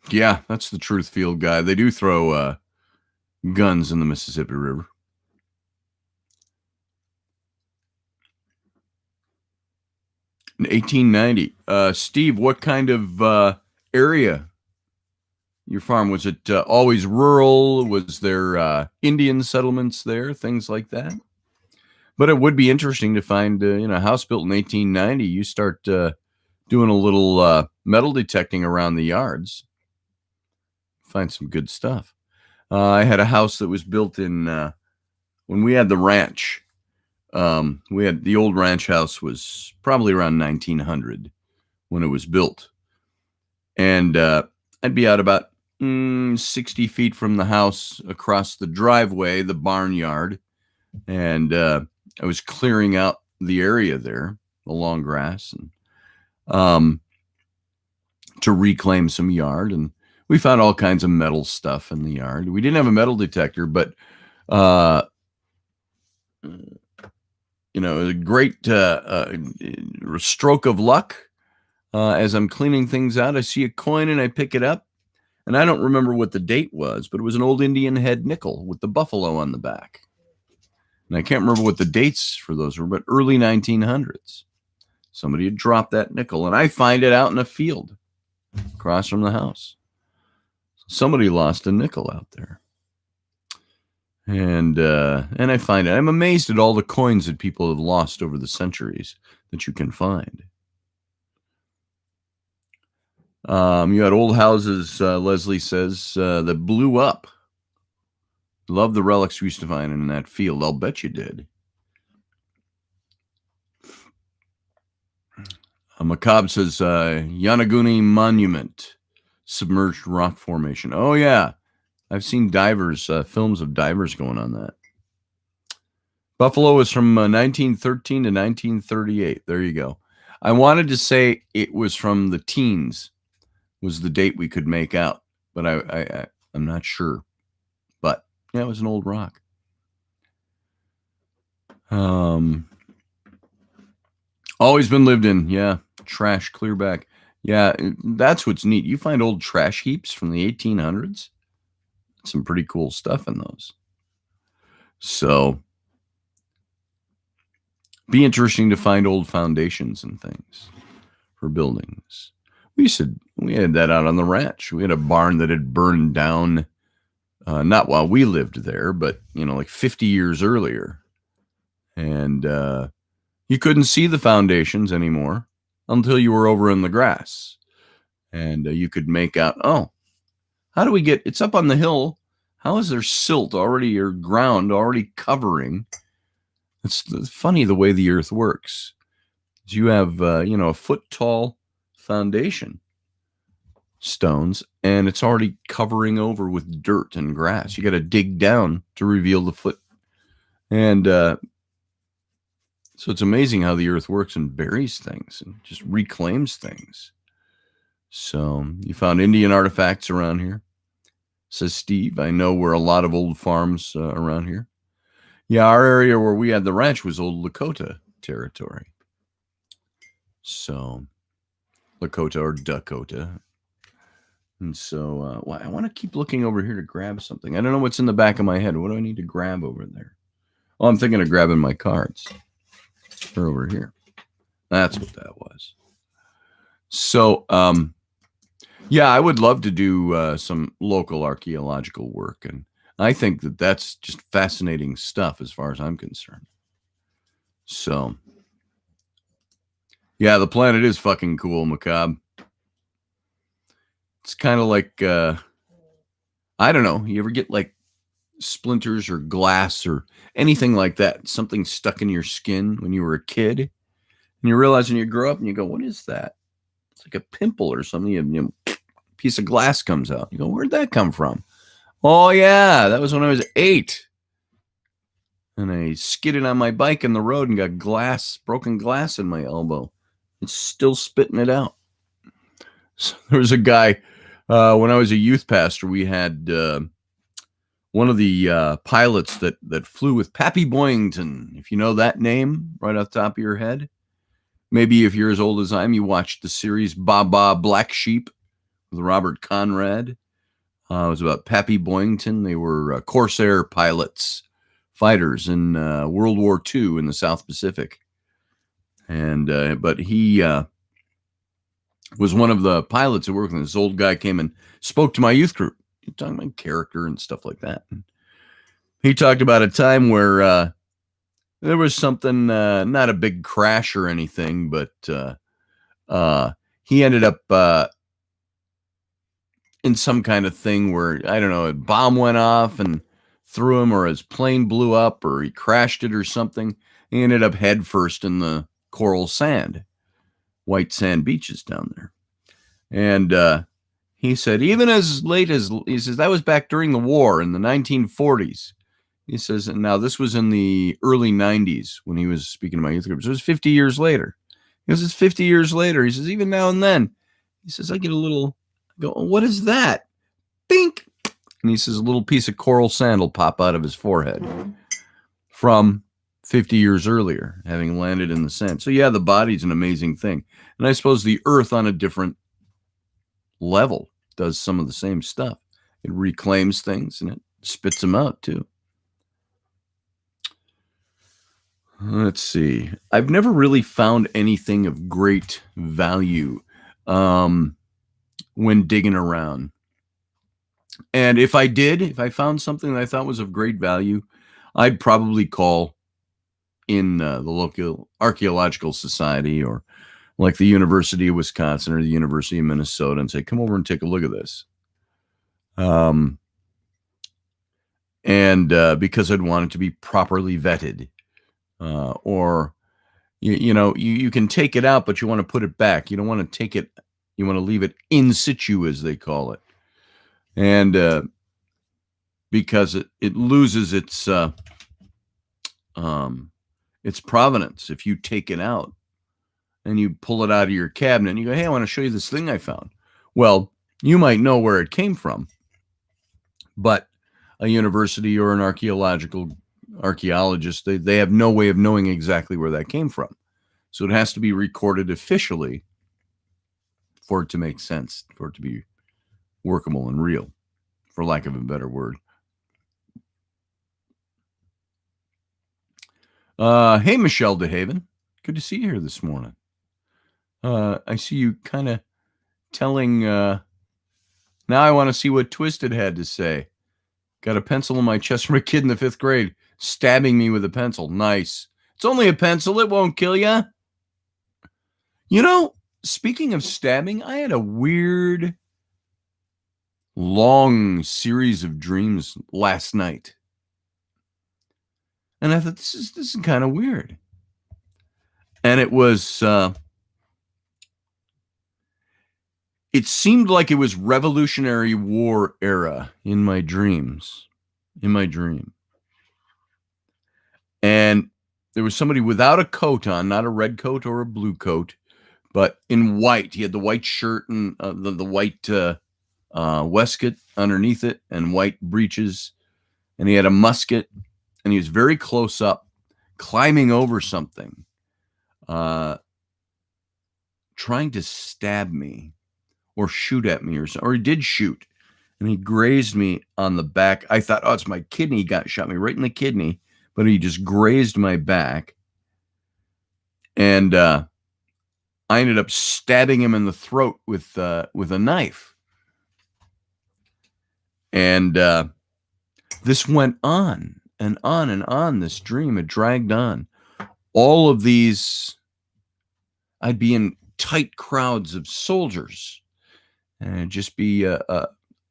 Yeah, that's the Truth Field guy. They do throw guns in the Mississippi River. In 1890. Steve, what kind of area your farm? Was it always rural? Was there Indian settlements there? Things like that? But it would be interesting to find, a house built in 1890. You start doing a little metal detecting around the yards. Find some good stuff. I had a house that was built in when we had the ranch. We had the old ranch house was probably around 1900 when it was built. And I'd be out about 60 feet from the house across the driveway, the barnyard. And I was clearing out the area there, the long grass, and to reclaim some yard, and we found all kinds of metal stuff in the yard. We didn't have a metal detector, but a great stroke of luck. As I'm cleaning things out, I see a coin and I pick it up, and I don't remember what the date was, but it was an old Indian head nickel with the buffalo on the back. And I can't remember what the dates for those were, but early 1900s. Somebody had dropped that nickel, and I find it out in a field across from the house. Somebody lost a nickel out there. And I find it. I'm amazed at all the coins that people have lost over the centuries that you can find. You had old houses, Leslie says, that blew up. Love the relics we used to find in that field. I'll bet you did. Macabre says, Yonaguni Monument, submerged rock formation. Oh, yeah. I've seen divers, films of divers going on that. Buffalo is from 1913 to 1938. There you go. I wanted to say it was from the teens, was the date we could make out, but I'm not sure. But yeah, it was an old rock. Always been lived in. Yeah, trash clear back. Yeah, that's what's neat. You find old trash heaps from the 1800s. Some pretty cool stuff in those. So, be interesting to find old foundations and things for buildings. We had that out on the ranch. We had a barn that had burned down, not while we lived there, but like 50 years earlier, and you couldn't see the foundations anymore until you were over in the grass, and you could make out, oh, how do we get? It's up on the hill. How is there silt already or ground already covering? It's funny the way the earth works. You have a foot tall foundation stones, and it's already covering over with dirt and grass. You got to dig down to reveal the foot, and so it's amazing how the earth works and buries things and just reclaims things. So you found Indian artifacts around here, says Steve. I know where a lot of old farms around here. Yeah, our area where we had the ranch was old Lakota territory. So Lakota or Dakota. And so I want to keep looking over here to grab something. I don't know what's in the back of my head. What do I need to grab over there? Oh, I'm thinking of grabbing my cards. They're over here. That's what that was. So, yeah, I would love to do some local archaeological work. And I think that that's just fascinating stuff as far as I'm concerned. So, yeah, the planet is fucking cool, Macabre. It's kind of like, I don't know, you ever get like splinters or glass or anything like that, something stuck in your skin when you were a kid, and you realize when you grow up and you go, what is that? It's like a pimple or something. A piece of glass comes out. You go, where'd that come from? Oh, yeah, that was when I was 8. And I skidded on my bike in the road and got broken glass in my elbow. It's still spitting it out. So there was a guy, when I was a youth pastor, we had one of the pilots that flew with Pappy Boyington. If you know that name right off the top of your head. Maybe if you're as old as I am, you watched the series Baba Black Sheep with Robert Conrad. It was about Pappy Boyington. They were Corsair pilots, fighters in World War II in the South Pacific. And but he was one of the pilots that worked with this old guy came and spoke to my youth group. He talking about character and stuff like that. And he talked about a time where there was something, not a big crash or anything, but he ended up in some kind of thing where, I don't know, a bomb went off and threw him, or his plane blew up, or he crashed it or something. He ended up head first in the coral sand, white sand beaches down there. And he said, even as late as, he says, that was back during the war in the 1940s. He says, and now this was in the early 90s when he was speaking to my youth group. So it was 50 years later. He goes, it's 50 years later. He says, even now and then, He says, I get a little, I go, oh, what is that? Bink. And he says, a little piece of coral sand will pop out of his forehead from 50 years earlier, having landed in the sand. So yeah, the body's an amazing thing. And I suppose the earth on a different level does some of the same stuff. It reclaims things and it spits them out too. Let's see. I've never really found anything of great value when digging around. And if I did, if I found something that I thought was of great value, I'd probably call in the local archaeological society or like the University of Wisconsin or the University of Minnesota and say, come over and take a look at this. And because I'd want it to be properly vetted. Or, you can take it out, but you want to put it back. You don't want to take it. You want to leave it in situ, as they call it. And because it loses its provenance if you take it out and you pull it out of your cabinet and you go, hey, I want to show you this thing I found. Well, you might know where it came from, but a university or an archaeologist, they have no way of knowing exactly where that came from. So it has to be recorded officially for it to make sense, for it to be workable and real, for lack of a better word. Hey, Michelle DeHaven. Good to see you here this morning. I see you kind of telling, now I want to see what Twisted had to say. Got a pencil in my chest from a kid in the 5th grade, stabbing me with a pencil. Nice. It's only a pencil. It won't kill you. Speaking of stabbing, I had a weird, long series of dreams last night. And I thought, this is kind of weird. And it was, it seemed like it was Revolutionary War era in my dreams, And there was somebody without a coat on, not a red coat or a blue coat, but in white. He had the white shirt and the white waistcoat underneath it and white breeches. And he had a musket and he was very close up, climbing over something, trying to stab me or shoot at me or he did shoot. And he grazed me on the back. I thought, oh, it's my kidney. He shot me right in the kidney, but he just grazed my back. And I ended up stabbing him in the throat with a knife. And this went on and on and on, this dream. It dragged on. All of these, I'd be in tight crowds of soldiers. And it'd just be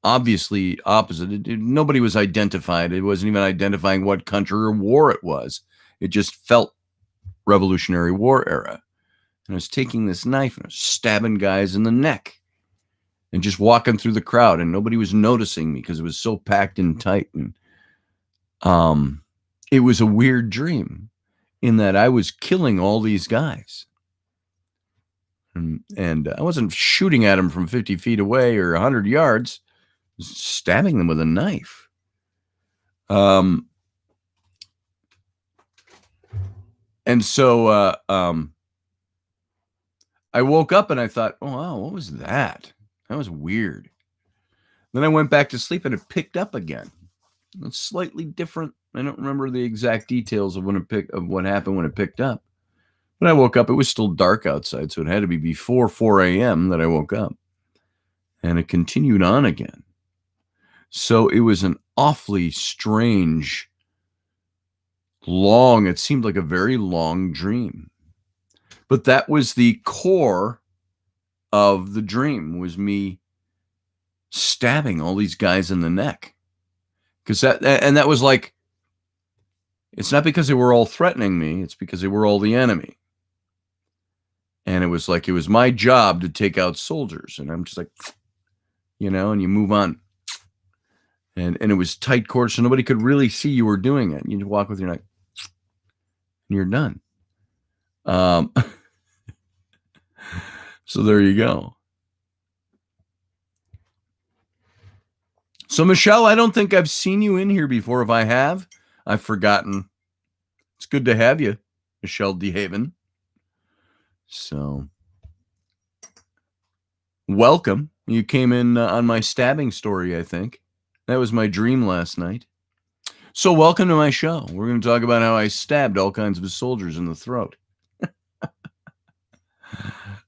obviously opposite. Nobody was identified. It wasn't even identifying what country or war it was. It just felt Revolutionary War era. And I was taking this knife and I was stabbing guys in the neck and just walking through the crowd, and nobody was noticing me because it was so packed and tight. And it was a weird dream in that I was killing all these guys. And I wasn't shooting at them from 50 feet away or 100 yards. I was stabbing them with a knife. And so I woke up and I thought, oh, wow, what was that? That was weird. Then I went back to sleep and it picked up again. It's slightly different. I don't remember the exact details of what happened when it picked up. When I woke up, it was still dark outside, so it had to be before 4 a.m. that I woke up. And it continued on again. So it was an awfully strange, it seemed like a very long dream. But that was the core of the dream, was me stabbing all these guys in the neck. That was like, it's not because they were all threatening me, it's because they were all the enemy. And it was like, it was my job to take out soldiers. And I'm just like, and you move on. And it was tight quarters, so nobody could really see you were doing it. You walk with your knife, and you're done. So there you go. So, Michelle, I don't think I've seen you in here before. If I have, I've forgotten. It's good to have you, Michelle DeHaven. So, welcome. You came in on my stabbing story, I think. That was my dream last night. So, welcome to my show. We're going to talk about how I stabbed all kinds of soldiers in the throat.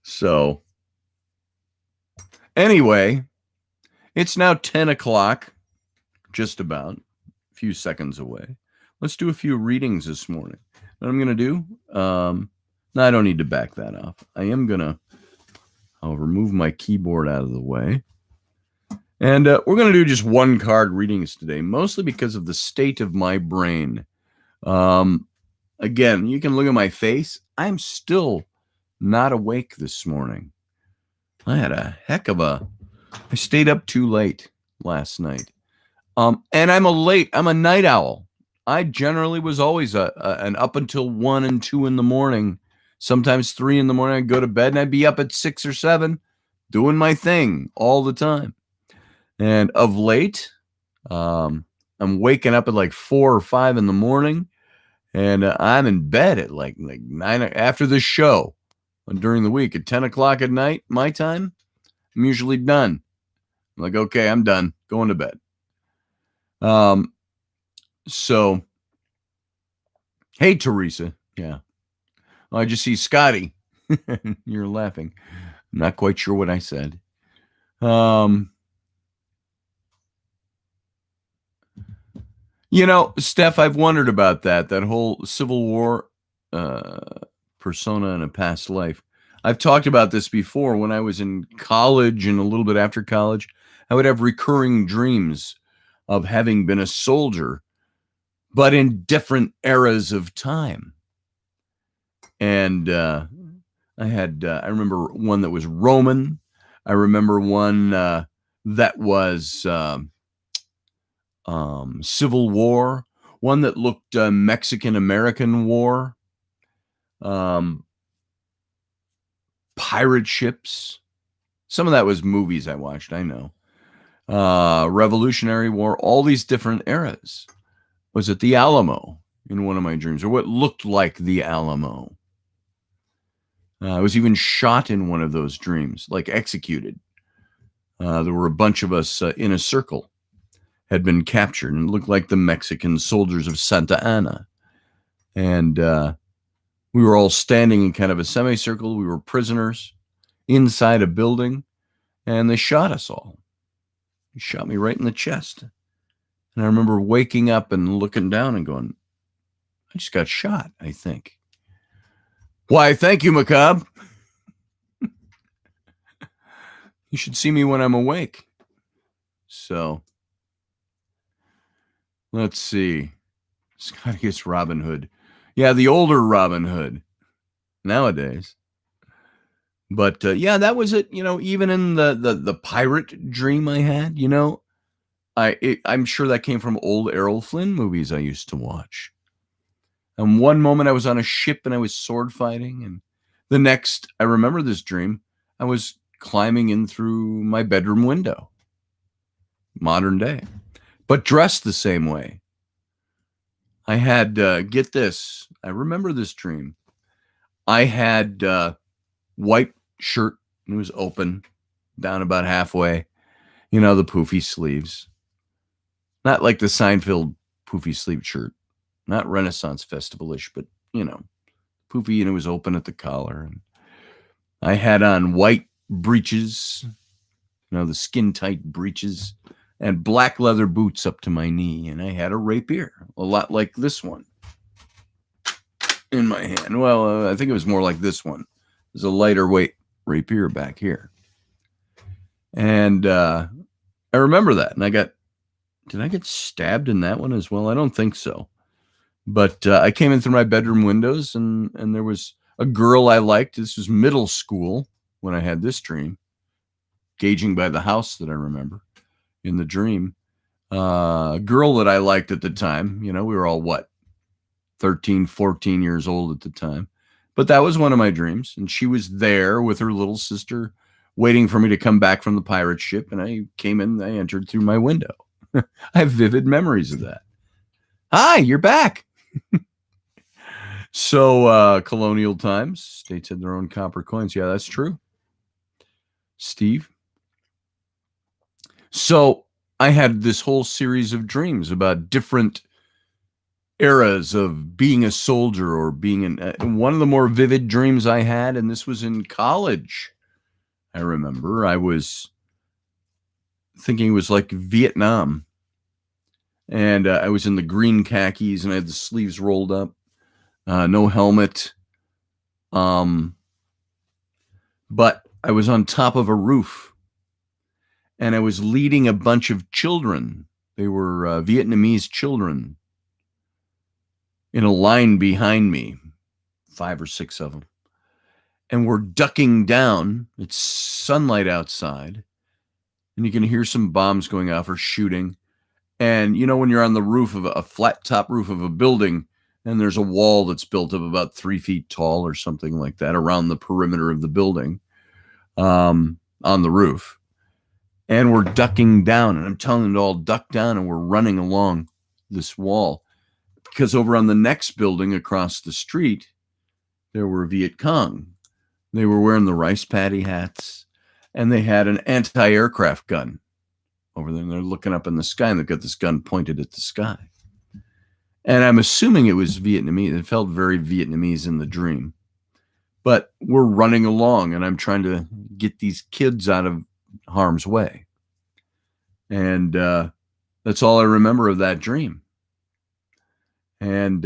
So, anyway, it's now 10 o'clock, just about, a few seconds away. Let's do a few readings this morning. What I'm going to do, no, I don't need to back that up. I'll remove my keyboard out of the way. And we're going to do just one card readings today, mostly because of the state of my brain. Again, you can look at my face. I'm still not awake this morning. I had a heck of I stayed up too late last night. And I'm a night owl. I generally was always an up until 1 and 2 in the morning, sometimes 3 in the morning. I'd go to bed and I'd be up at 6 or 7 doing my thing all the time. And of late, I'm waking up at like 4 or 5 in the morning, and I'm in bed at like 9 after the show. During the week at 10 o'clock at night, my time, I'm usually done. I'm like, okay, I'm done. Going to bed. So, hey, Teresa. Yeah. Oh, I just see Scotty. You're laughing. I'm not quite sure what I said. You know, Steph, I've wondered about that whole Civil War persona in a past life. I've talked about this before. When I was in college and a little bit after college, I would have recurring dreams of having been a soldier, but in different eras of time. And I remember one that was Roman. I remember one that was Civil War, one that looked Mexican-American War, pirate ships. Some of that was movies I watched, I know. Revolutionary War, all these different eras. Was it the Alamo in one of my dreams, or what looked like the Alamo? I was even shot in one of those dreams, like executed. There were a bunch of us in a circle, had been captured, and it looked like the Mexican soldiers of Santa Anna. And we were all standing in kind of a semicircle. We were prisoners inside a building, and they shot us all. They shot me right in the chest. And I remember waking up and looking down and going, I just got shot, I think. Why, thank you, Macabre. You should see me when I'm awake. So, let's see. Scotty gets Robin Hood. Yeah, the older Robin Hood nowadays. But yeah, that was it. You know, even in the pirate dream I had, you know, I'm sure that came from old Errol Flynn movies I used to watch. And one moment I was on a ship and I was sword fighting, and the next, I remember this dream, I was climbing in through my bedroom window. Modern day, but dressed the same way. I had, get this, I remember this dream. I had white shirt, and it was open down about halfway. You know, the poofy sleeves. Not like the Seinfeld poofy sleeve shirt. Not Renaissance Festival-ish, but, you know, poofy, and it was open at the collar. And I had on white breeches, you know, the skin-tight breeches, and black leather boots up to my knee. And I had a rapier, a lot like this one, in my hand. Well, I think it was more like this one. There's a lighter weight rapier back here. And I remember that. And did I get stabbed in that one as well? I don't think so. But I came in through my bedroom windows, and there was a girl I liked. This was middle school when I had this dream, gauging by the house that I remember in the dream. A girl that I liked at the time, you know, we were all, 13, 14 years old at the time. But that was one of my dreams. And she was there with her little sister waiting for me to come back from the pirate ship. And I came in, I entered through my window. I have vivid memories of that. Hi, you're back. So, colonial times, states had their own copper coins. Yeah, that's true. Steve. So I had this whole series of dreams about different eras of being a soldier or being one of the more vivid dreams I had, and this was in college. I remember I was thinking it was like Vietnam, and I was in the green khakis and I had the sleeves rolled up, no helmet, but I was on top of a roof and I was leading a bunch of children. They were Vietnamese children in a line behind me, 5 or 6 of them. And we're ducking down. It's sunlight outside. And you can hear some bombs going off or shooting. And you know, when you're on the roof of a flat top roof of a building, and there's a wall that's built of about 3 feet tall or something like that around the perimeter of the building, on the roof. And we're ducking down, and I'm telling them to all duck down, and we're running along this wall. Because over on the next building across the street, there were Viet Cong. They were wearing the rice paddy hats, and they had an anti-aircraft gun over there. And they're looking up in the sky, and they've got this gun pointed at the sky. And I'm assuming it was Vietnamese. It felt very Vietnamese in the dream. But we're running along, and I'm trying to get these kids out of harm's way. And that's all I remember of that dream. And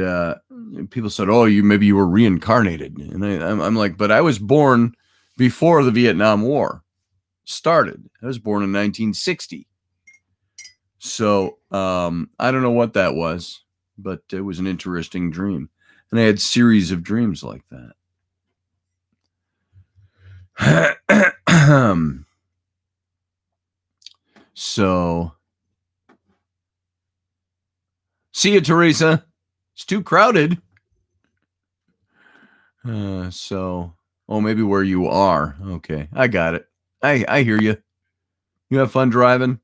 people said, "Oh, maybe you were reincarnated." And I'm like, "But I was born before the Vietnam War started. I was born in 1960. So I don't know what that was, but it was an interesting dream. And I had series of dreams like that. So, see you, Teresa. It's too crowded. Maybe where you are. Okay, I got it. I hear you. You have fun driving.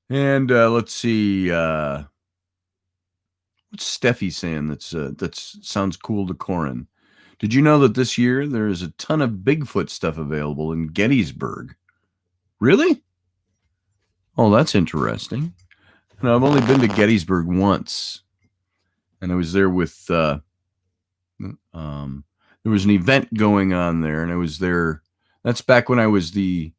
And let's see. What's Steffi saying? That sounds cool to Corin. Did you know that this year there is a ton of Bigfoot stuff available in Gettysburg? Really? Oh, that's interesting. And I've only been to Gettysburg once, and I was there with. There was an event going on there, and I was there. That's back when I was the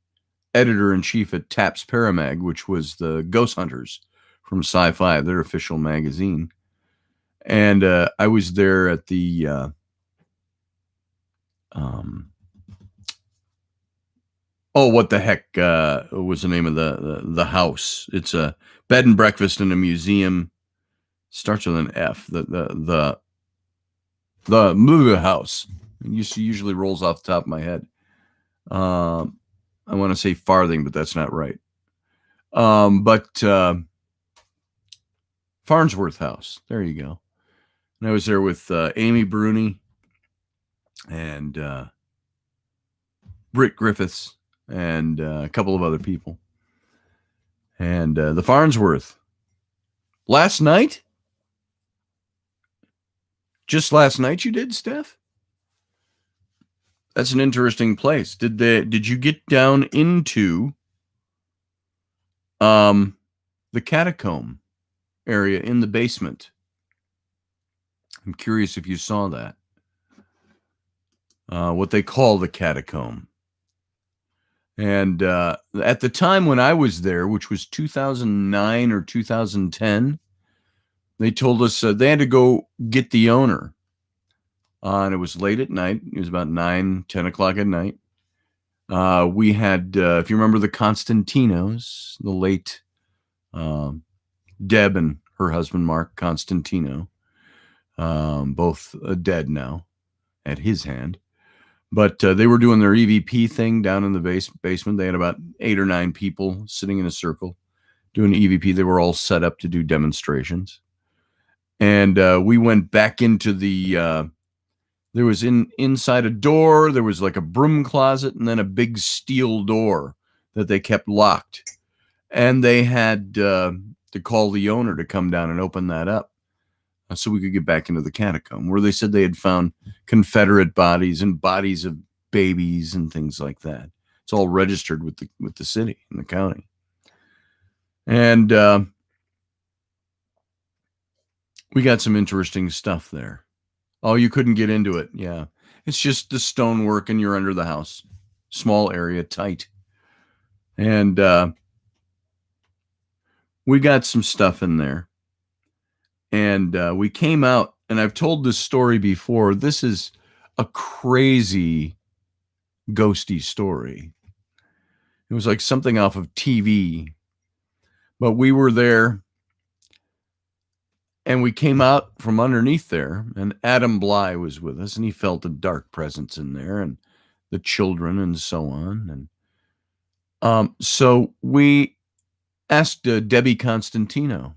editor-in-chief at Taps Paramag, which was the Ghost Hunters from Sci-Fi, their official magazine. And I was there at the what the heck was the name of the house? It's a bed and breakfast and a museum. Starts with an F. The house. It usually rolls off the top of my head. I want to say Farthing, but that's not right. Farnsworth House. There you go. And I was there with Amy Bruni and Britt Griffiths and a couple of other people. And the Farnsworth. Last night? Just last night you did, Steph? That's an interesting place. Did you get down into the catacomb area in the basement? I'm curious if you saw that. What they call the catacomb. And at the time when I was there, which was 2009 or 2010, they told us they had to go get the owner. And it was late at night. It was about 9, 10 o'clock at night. We had, if you remember the Constantinos, the late Deb and her husband, Mark Constantino, both dead now at his hand. But they were doing their EVP thing down in the basement. They had about 8 or 9 people sitting in a circle doing EVP. They were all set up to do demonstrations. And we went back into the... there was inside a door, there was like a broom closet, and then a big steel door that they kept locked. And they had to call the owner to come down and open that up so we could get back into the catacomb, where they said they had found Confederate bodies and bodies of babies and things like that. It's all registered with the city and the county. And we got some interesting stuff there. Oh, you couldn't get into it. Yeah. It's just the stonework and you're under the house. Small area, tight. And we got some stuff in there. And we came out, and I've told this story before. This is a crazy, ghosty story. It was like something off of TV. But we were there, and we came out from underneath there, and Adam Bly was with us, and he felt a dark presence in there, and the children and so on. And so we asked Debbie Constantino,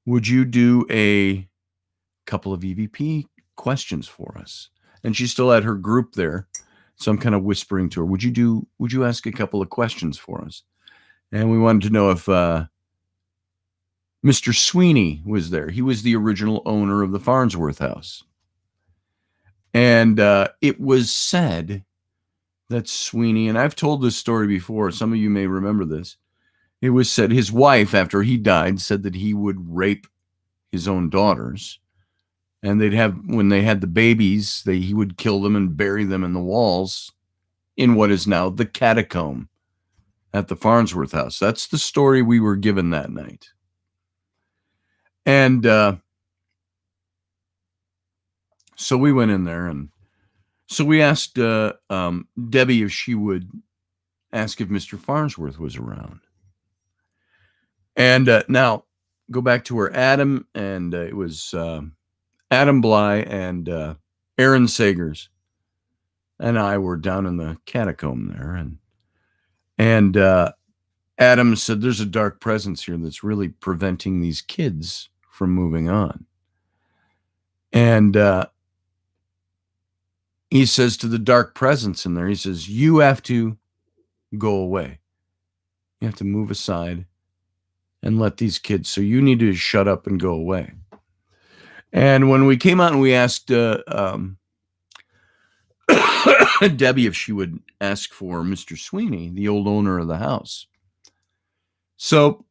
would you do a couple of EVP questions for us? And she still had her group there. So I'm kind of whispering to her, would you ask a couple of questions for us? And we wanted to know if Mr. Sweeney was there. He was the original owner of the Farnsworth house. And it was said that Sweeney, and I've told this story before, some of you may remember this. It was said his wife, after he died, said that he would rape his own daughters. And when they had the babies, he would kill them and bury them in the walls in what is now the catacomb at the Farnsworth house. That's the story we were given that night. And so we went in there, and so we asked Debbie if she would ask if Mr. Farnsworth was around. And now go back to where Adam, and it was Adam Bly and Aaron Sagers and I were down in the catacomb there. And Adam said, there's a dark presence here that's really preventing these kids from moving on. And he says to the dark presence in there, he says, you have to go away. You have to move aside and let these kids, so you need to shut up and go away. And when we came out and we asked Debbie if she would ask for Mr. Sweeney, the old owner of the house. So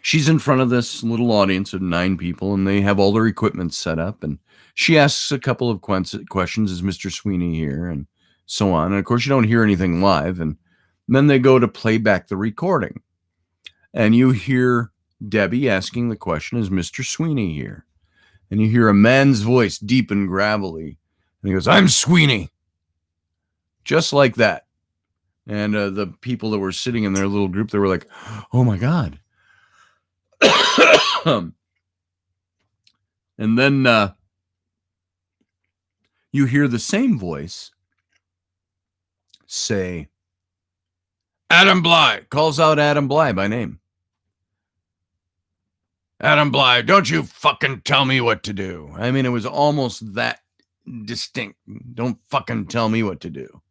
she's in front of this little audience of 9 people, and they have all their equipment set up. And she asks a couple of questions, is Mr. Sweeney here? And so on. And of course, you don't hear anything live. And then they go to play back the recording. And you hear Debbie asking the question, is Mr. Sweeney here? And you hear a man's voice, deep and gravelly. And he goes, I'm Sweeney. Just like that. And the people that were sitting in their little group, they were like, oh my God. And then you hear the same voice say, Adam Bly, calls out Adam Bly by name. Adam Bly, don't you fucking tell me what to do. I mean, it was almost that distinct. Don't fucking tell me what to do.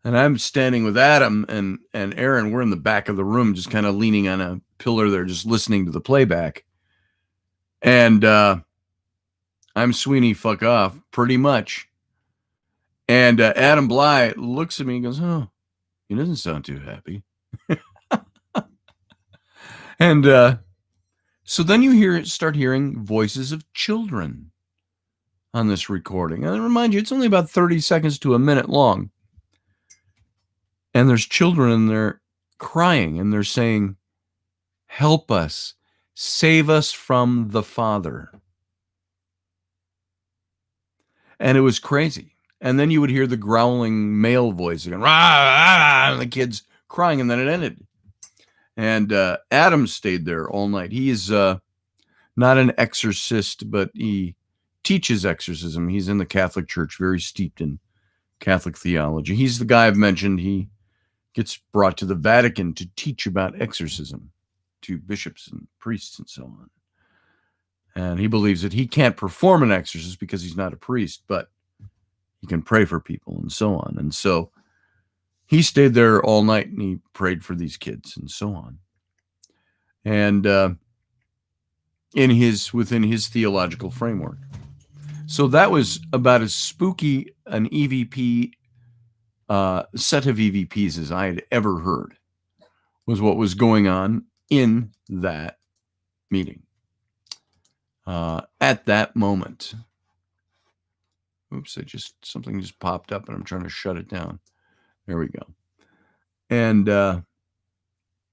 And I'm standing with Adam and Aaron. We're in the back of the room, just kind of leaning on a pillar there, just listening to the playback. And I'm Sweeney, fuck off, pretty much. And Adam Bly looks at me and goes, oh, he doesn't sound too happy. And so then you start hearing voices of children on this recording. And I remind you, it's only about 30 seconds to a minute long. And there's children in there crying, and they're saying, help us, save us from the Father. And it was crazy. And then you would hear the growling male voice again, rah, rah, and the kids crying, and then it ended. And Adam stayed there all night. He is not an exorcist, but he teaches exorcism. He's in the Catholic Church, very steeped in Catholic theology. He's the guy I've mentioned. He gets brought to the Vatican to teach about exorcism to bishops and priests and so on. And he believes that he can't perform an exorcism because he's not a priest, but he can pray for people and so on. And so he stayed there all night and he prayed for these kids and so on. And within his theological framework. So that was about as spooky an EVP set of EVPs as I had ever heard, was what was going on in that meeting at that moment. Oops, something just popped up and I'm trying to shut it down. There we go. And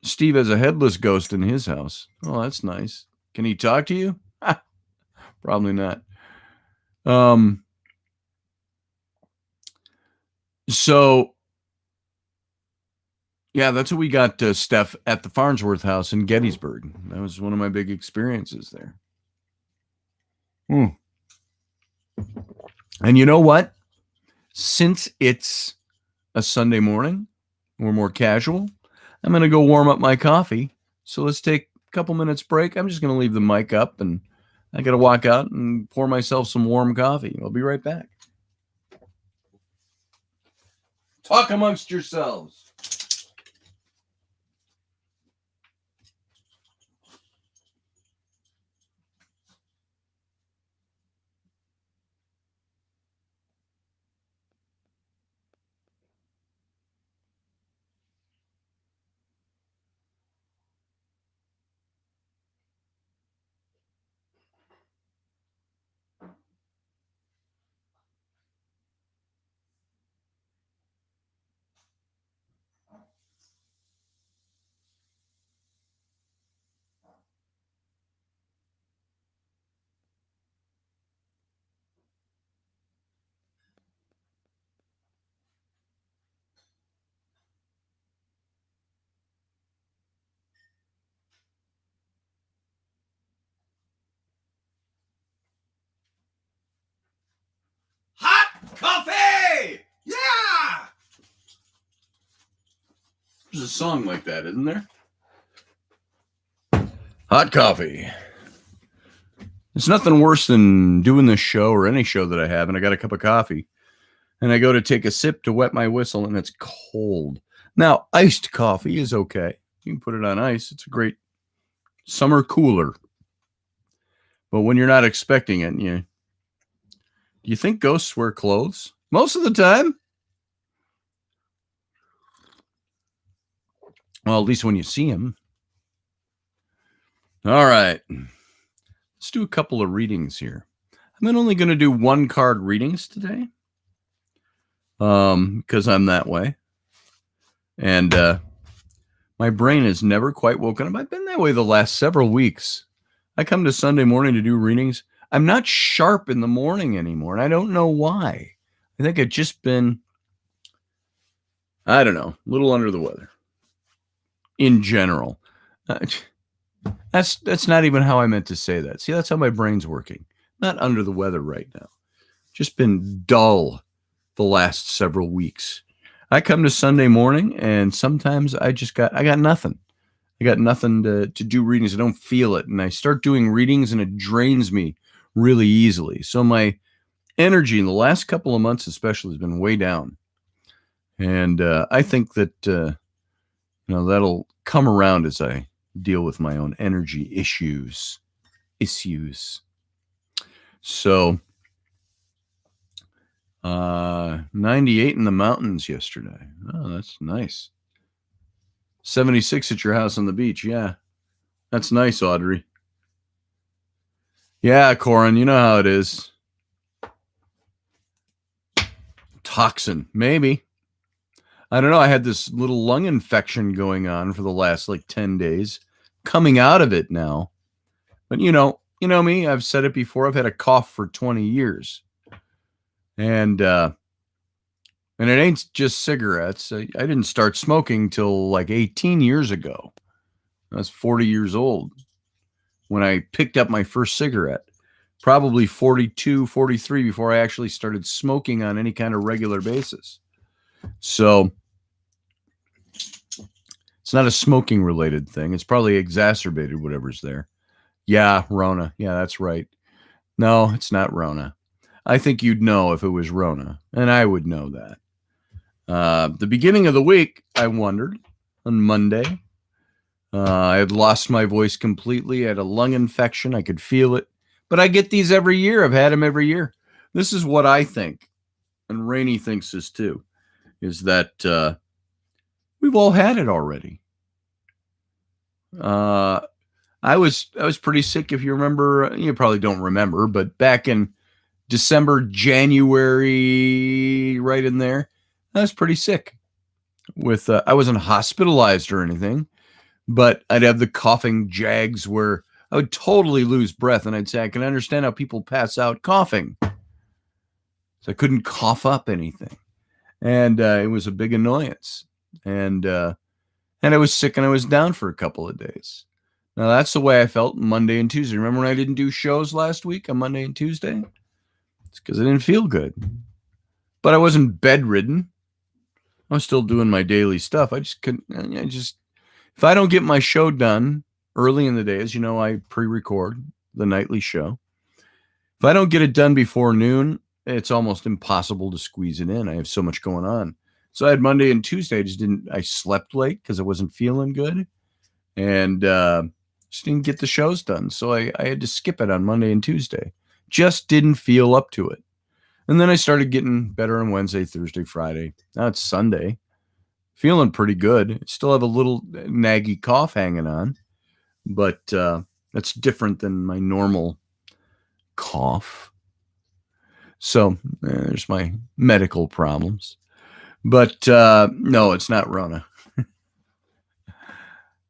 Steve has a headless ghost in his house. Oh, that's nice. Can he talk to you? Probably not. So, yeah, that's what we got, Steph, at the Farnsworth house in Gettysburg. That was one of my big experiences there. And you know what? Since it's a Sunday morning, we're more casual, I'm going to go warm up my coffee. So let's take a couple minutes break. I'm just going to leave the mic up and I got to walk out and pour myself some warm coffee. I'll be right back. Talk amongst yourselves. Coffee! Yeah! There's a song like that, isn't there? Hot coffee. It's nothing worse than doing this show or any show that I have, and I got a cup of coffee, and I go to take a sip to wet my whistle, and it's cold. Now, iced coffee is okay. You can put it on ice. It's a great summer cooler. But when you're not expecting it, do you think ghosts wear clothes? Most of the time. Well, at least when you see them. All right. Let's do a couple of readings here. I'm only going to do one card readings today. Because I'm that way. And my brain has never quite woken up. I've been that way the last several weeks. I come to Sunday morning to do readings. I'm not sharp in the morning anymore, and I don't know why. I think I've just been, I don't know, a little under the weather in general. That's not even how I meant to say that. See, that's how my brain's working. Not under the weather right now. Just been dull the last several weeks. I come to Sunday morning, and sometimes I got nothing. I got nothing to do readings. I don't feel it. And I start doing readings and it drains me really easily. So my energy in the last couple of months especially has been way down. And I think that, that'll come around as I deal with my own energy issues. So 98 in the mountains yesterday. Oh, that's nice. 76 at your house on the beach. Yeah, that's nice, Audrey. Yeah, Corin, you know how it is. Toxin, maybe. I don't know. I had this little lung infection going on for the last 10 days. Coming out of it now. But you know me, I've said it before. I've had a cough for 20 years. And it ain't just cigarettes. I didn't start smoking till 18 years ago. I was 40 years old when I picked up my first cigarette. Probably 42, 43 before I actually started smoking on any kind of regular basis. So it's not a smoking related thing. It's probably exacerbated whatever's there. Yeah, Rona. Yeah, that's right. No, it's not Rona. I think you'd know if it was Rona, and I would know that. The beginning of the week, I wondered on Monday. I had lost my voice completely. I had a lung infection. I could feel it. But I get these every year. I've had them every year. This is what I think, and Rainey thinks this too, is that we've all had it already. I was pretty sick, if you remember. You probably don't remember, but back in December, January, right in there, I was pretty sick. I wasn't hospitalized or anything, but I'd have the coughing jags where I would totally lose breath, and I'd say, I can understand how people pass out coughing. So I couldn't cough up anything, and it was a big annoyance. And I was sick, and I was down for a couple of days. Now that's the way I felt Monday and Tuesday. Remember when I didn't do shows last week on Monday and Tuesday? It's because I didn't feel good, but I wasn't bedridden. I was still doing my daily stuff. I just couldn't. If I don't get my show done early in the day, as you know, I pre-record the nightly show. If I don't get it done before noon, it's almost impossible to squeeze it in. I have so much going on. So I had Monday and Tuesday. I slept late because I wasn't feeling good, and just didn't get the shows done. So I had to skip it on Monday and Tuesday. Just didn't feel up to it. And then I started getting better on Wednesday, Thursday, Friday. Now it's Sunday. Feeling pretty good. Still have a little naggy cough hanging on, but that's different than my normal cough. So there's my medical problems. But no, it's not Rona.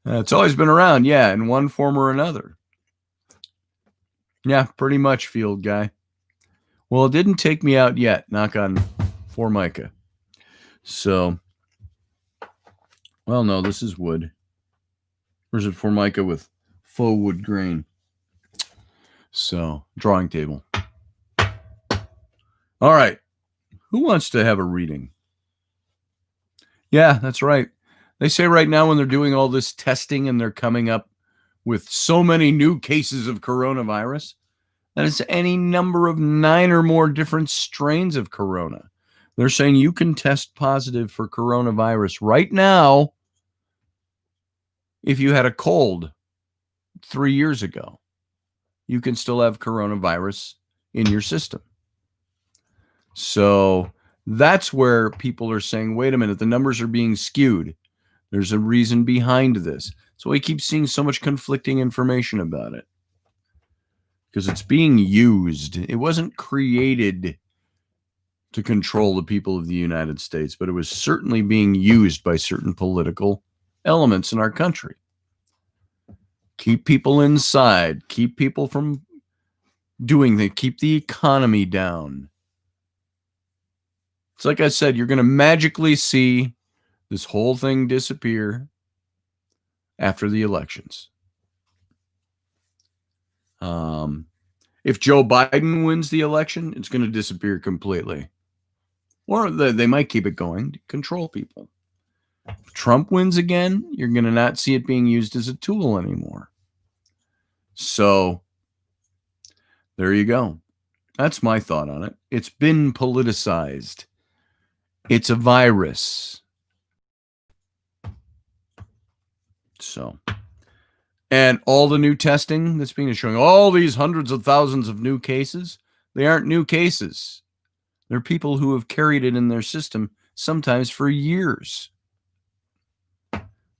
It's always been around, yeah, in one form or another. Yeah, pretty much, field guy. Well, it didn't take me out yet, knock on Formica. So, well, no, this is wood. Or is it Formica with faux wood grain? So, drawing table. All right. Who wants to have a reading? Yeah, that's right. They say right now when they're doing all this testing and they're coming up with so many new cases of coronavirus, that it's any number of 9 or more different strains of corona. They're saying you can test positive for coronavirus right now if you had a cold 3 years ago. You can still have coronavirus in your system. So that's where people are saying, wait a minute, the numbers are being skewed. There's a reason behind this. So we keep seeing so much conflicting information about it. Because it's being used. It wasn't created to control the people of the United States, but it was certainly being used by certain political elements in our country. Keep people inside, keep people from doing things, keep the economy down. It's like I said, you're going to magically see this whole thing disappear after the elections. If Joe Biden wins the election, it's going to disappear completely. Or they might keep it going to control people. If Trump wins again, you're going to not see it being used as a tool anymore. So there you go. That's my thought on it. It's been politicized. It's a virus. So, and all the new testing that's being showing all these hundreds of thousands of new cases, they aren't new cases. They're people who have carried it in their system sometimes for years.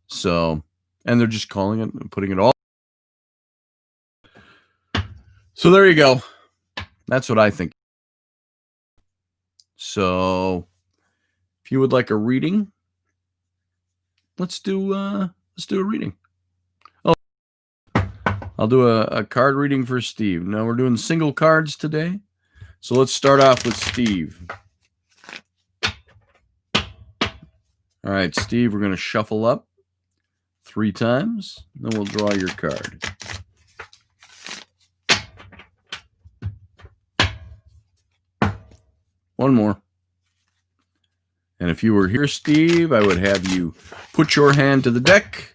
So, and they're just calling it and putting it all. So there you go. That's what I think. So, if you would like a reading, let's do a reading. Oh, I'll do a card reading for Steve. Now we're doing single cards today. So let's start off with Steve. All right, Steve, we're going to shuffle up 3 times. Then we'll draw your card. One more. And if you were here, Steve, I would have you put your hand to the deck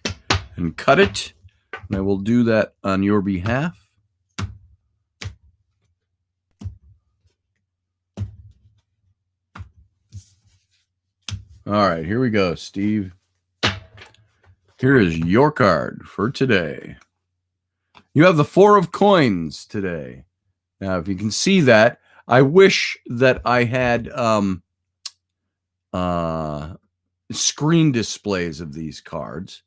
and cut it. And I will do that on your behalf. All right, here we go, Steve. Here is your card for today. You have the Four of Coins today. Now, if you can see that, I wish that I had screen displays of these cards,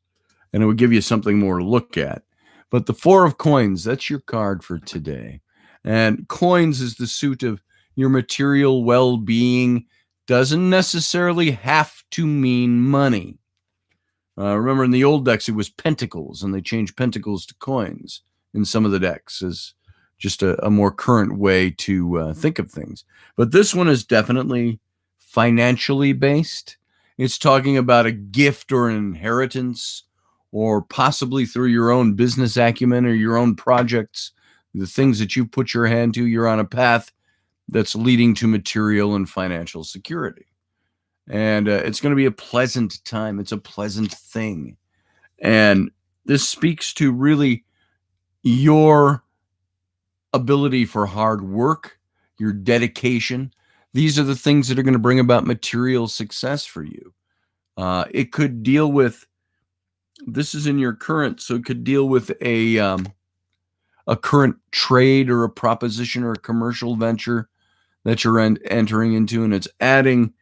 and it would give you something more to look at. But the Four of Coins, that's your card for today. And coins is the suit of your material well-being. Doesn't necessarily have to mean money. Remember, in the old decks, it was pentacles, and they changed pentacles to coins in some of the decks as just a more current way to think of things. But this one is definitely financially based. It's talking about a gift or an inheritance, or possibly through your own business acumen or your own projects, the things that you put your hand to, you're on a path that's leading to material and financial security. And it's going to be a pleasant time. It's a pleasant thing. And this speaks to really your ability for hard work, your dedication. These are the things that are going to bring about material success for you. It could deal with, this is in your current, so it could deal with a current trade or a proposition or a commercial venture that you're entering into, and it's adding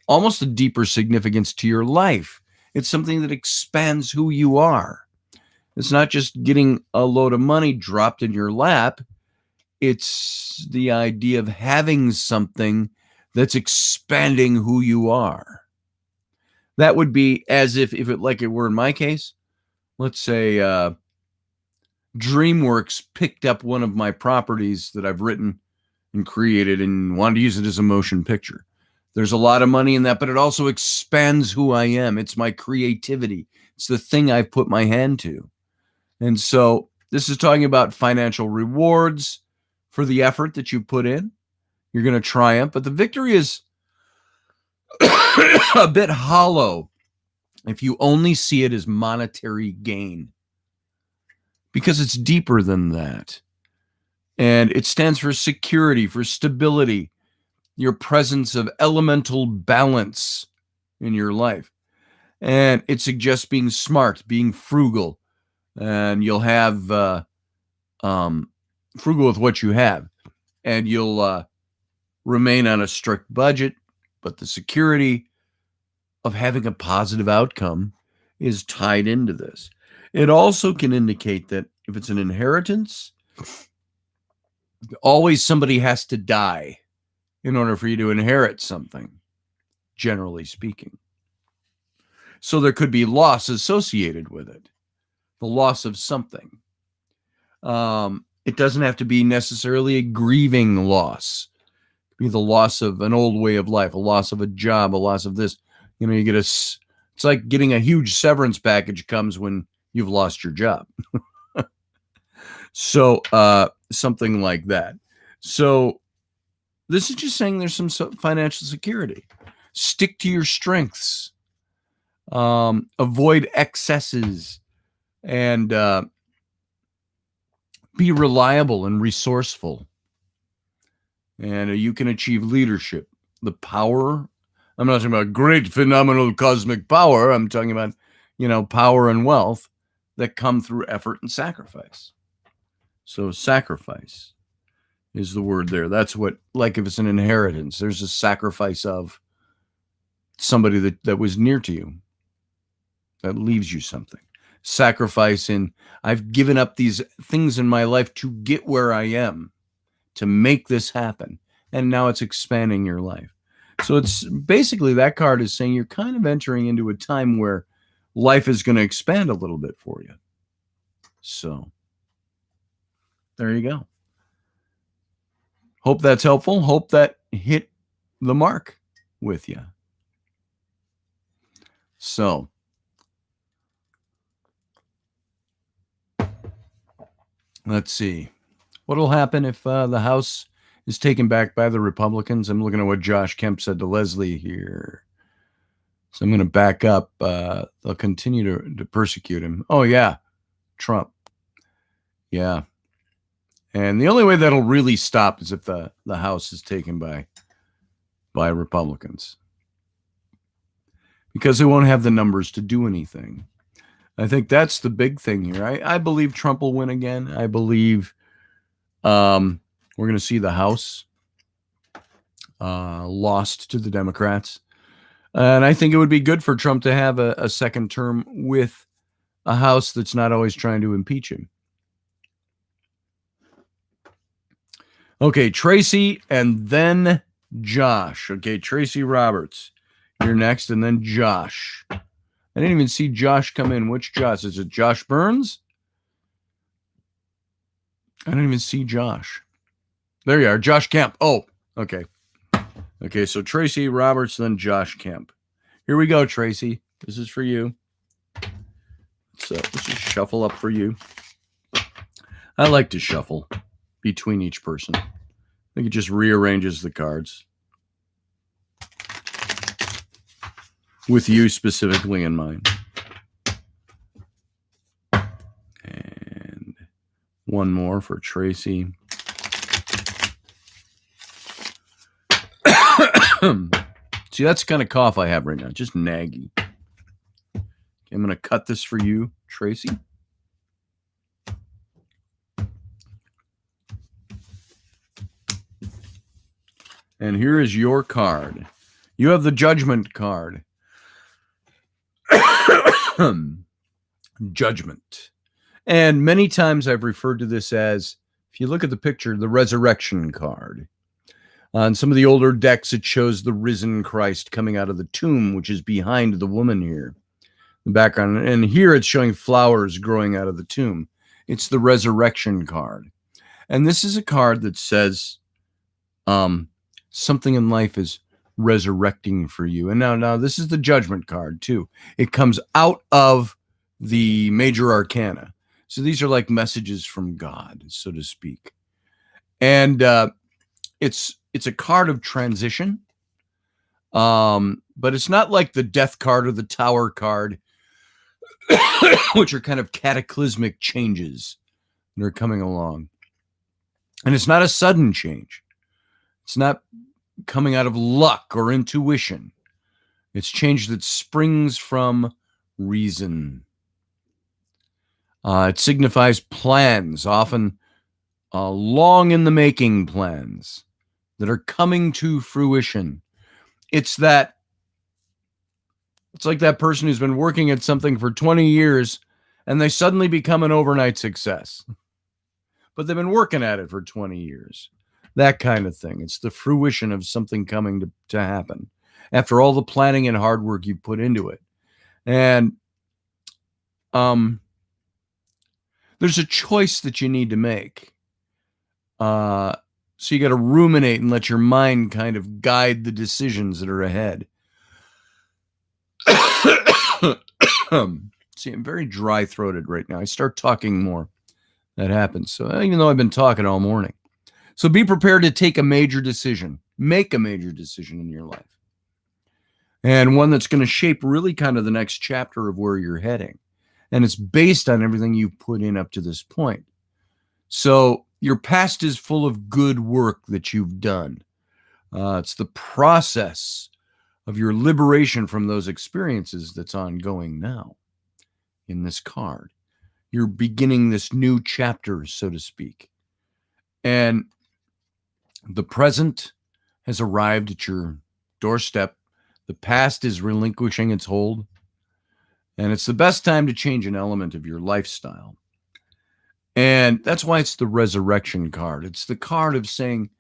almost a deeper significance to your life. It's something that expands who you are. It's not just getting a load of money dropped in your lap. It's the idea of having something that's expanding who you are. That would be as if it like it were in my case. Let's say DreamWorks picked up one of my properties that I've written and created and wanted to use it as a motion picture. There's a lot of money in that, but it also expands who I am. It's my creativity. It's the thing I've put my hand to. And so this is talking about financial rewards for the effort that you put in. You're going to triumph, but the victory is a bit hollow if you only see it as monetary gain, because it's deeper than that. And it stands for security, for stability, your presence of elemental balance in your life. And it suggests being smart, being frugal, and you'll have frugal with what you have, and you'll remain on a strict budget, but the security of having a positive outcome is tied into this. It also can indicate that if it's an inheritance, always somebody has to die in order for you to inherit something, generally speaking. So there could be loss associated with it, the loss of something. It doesn't have to be necessarily a grieving loss. It could be the loss of an old way of life, a loss of a job, a loss of this. You know, you get it's like getting a huge severance package comes when you've lost your job. So something like that. So this is just saying there's some financial security. Stick to your strengths. Avoid excesses, and be reliable and resourceful. And you can achieve leadership. The power, I'm not talking about great, phenomenal cosmic power. I'm talking about, power and wealth that come through effort and sacrifice. So sacrifice is the word there. That's what, like if it's an inheritance, there's a sacrifice of somebody that was near to you, that leaves you something. Sacrifice in, I've given up these things in my life to get where I am, to make this happen. And now it's expanding your life. So it's basically, that card is saying you're kind of entering into a time where life is going to expand a little bit for you. So there you go. Hope that's helpful. Hope that hit the mark with you. So let's see. What will happen if the House is taken back by the Republicans? I'm looking at what Josh Kemp said to Leslie here. So I'm going to back up. They'll continue to persecute him. Oh, yeah. Trump. Yeah. And the only way that'll really stop is if the House is taken by Republicans. because they won't have the numbers to do anything. I think that's the big thing here. I believe Trump will win again. I believe we're going to see the House lost to the Democrats. And I think it would be good for Trump to have a second term with a House that's not always trying to impeach him. Okay, Tracy and then Josh. Okay, Tracy Roberts, you're next, and then Josh. I didn't even see Josh come in. Which Josh? Is it Josh Burns? I don't even see Josh. There you are, Josh Kemp. Oh, okay. Okay, so Tracy Roberts, then Josh Kemp. Here we go, Tracy. This is for you. So let's just shuffle up for you. I like to shuffle between each person. I think it just rearranges the cards with you specifically in mind. And one more for Tracy. See, that's the kind of cough I have right now. Just naggy. Okay, I'm going to cut this for you, Tracy. And here is your card. You have the Judgment card. Judgment. And many times I've referred to this as, if you look at the picture, the Resurrection card. On some of the older decks, it shows the risen Christ coming out of the tomb, which is behind the woman here, the background. And here it's showing flowers growing out of the tomb. It's the Resurrection card. And this is a card that says something in life is resurrecting for you. And now this is the Judgment card, too. It comes out of the major arcana. So these are like messages from God, so to speak. And it's a card of transition, but it's not like the Death card or the Tower card, which are kind of cataclysmic changes that are coming along. And it's not a sudden change. It's not coming out of luck or intuition. It's change that springs from reason. It signifies plans, often long in the making plans that are coming to fruition. It's like that person who's been working at something for 20 years and they suddenly become an overnight success. But they've been working at it for 20 years. That kind of thing. It's the fruition of something coming to happen after all the planning and hard work you put into it. And there's a choice that you need to make. So you got to ruminate and let your mind kind of guide the decisions that are ahead. See, I'm very dry-throated right now. I start talking more. That happens. So even though I've been talking all morning. So be prepared to take a major decision. Make a major decision in your life. And one that's going to shape really kind of the next chapter of where you're heading. And it's based on everything you've put in up to this point. So your past is full of good work that you've done. It's the process of your liberation from those experiences that's ongoing now in this card. You're beginning this new chapter, so to speak. And the present has arrived at your doorstep. The past is relinquishing its hold. And it's the best time to change an element of your lifestyle. And that's why it's the Resurrection card. It's the card of saying,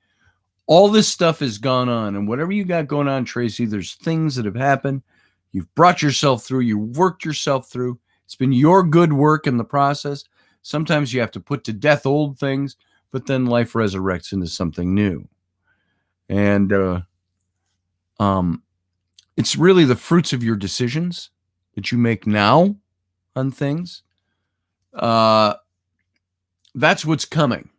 all this stuff has gone on. And whatever you got going on, Tracy, there's things that have happened. You've brought yourself through. You worked yourself through. It's been your good work in the process. Sometimes you have to put to death old things, but then life resurrects into something new. And it's really the fruits of your decisions that you make now on things. That's what's coming.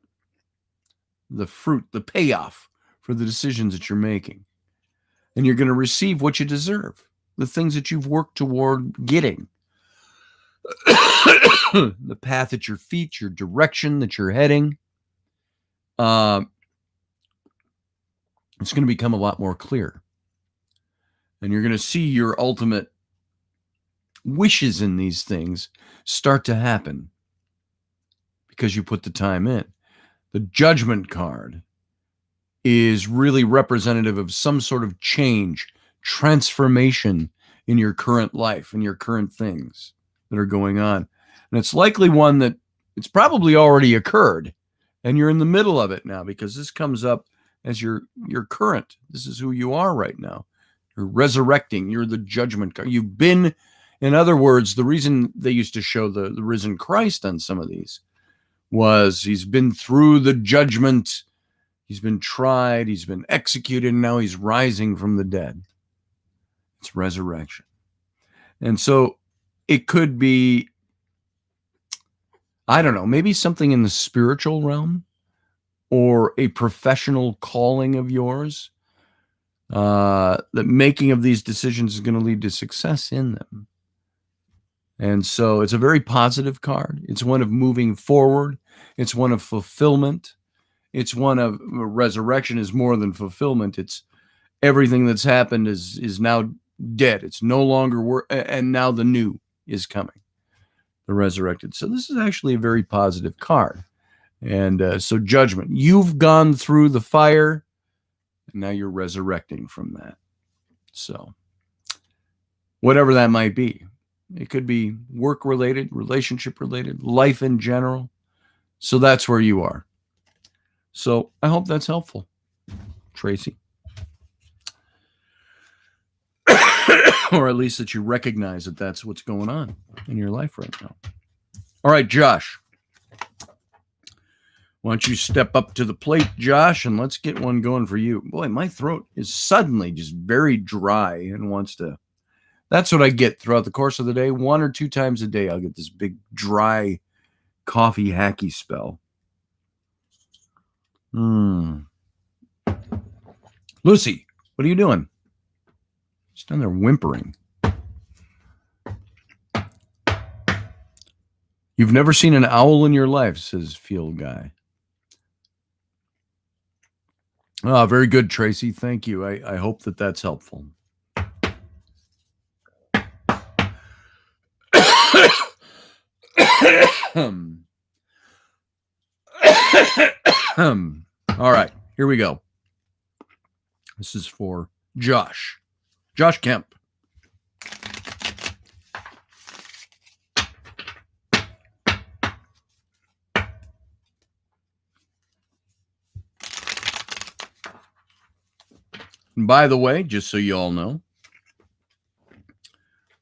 The fruit, the payoff for the decisions that you're making. And you're going to receive what you deserve. The things that you've worked toward getting. The path at your feet, your direction that you're heading. It's going to become a lot more clear. And you're going to see your ultimate wishes in these things start to happen because you put the time in. The Judgment card is really representative of some sort of change, transformation in your current life, in your current things that are going on. And it's likely one that it's probably already occurred and you're in the middle of it now, because this comes up as your current. This is who you are right now. You're resurrecting. You're the Judgment card. You've been, in other words, the reason they used to show the risen Christ on some of these was he's been through the judgment. He's been tried. He's been executed. And now he's rising from the dead. It's resurrection. And so it could be, I don't know, maybe something in the spiritual realm or a professional calling of yours. The making of these decisions is going to lead to success in them. And so it's a very positive card. It's one of moving forward. It's one of fulfillment. It's one of resurrection is more than fulfillment. It's everything that's happened is now dead. It's no longer and now the new is coming, the resurrected. So this is actually a very positive card. And so Judgment, you've gone through the fire and now you're resurrecting from that. So whatever that might be, it could be work related, relationship related, life in general. So that's where you are. So I hope that's helpful, Tracy. Or at least that you recognize that that's what's going on in your life right now. All right, Josh. Why don't you step up to the plate, Josh, and let's get one going for you. Boy, my throat is suddenly just very dry and wants to. That's what I get throughout the course of the day. 1 or 2 times a day, I'll get this big, dry, coffee hacky spell. Lucy, what are you doing? She's down there whimpering. You've never seen an owl in your life, says Field Guy. Oh, very good, Tracy. Thank you. I hope that that's helpful. All right, here we go. This is for Josh. Josh Kemp. And by the way, just so you all know,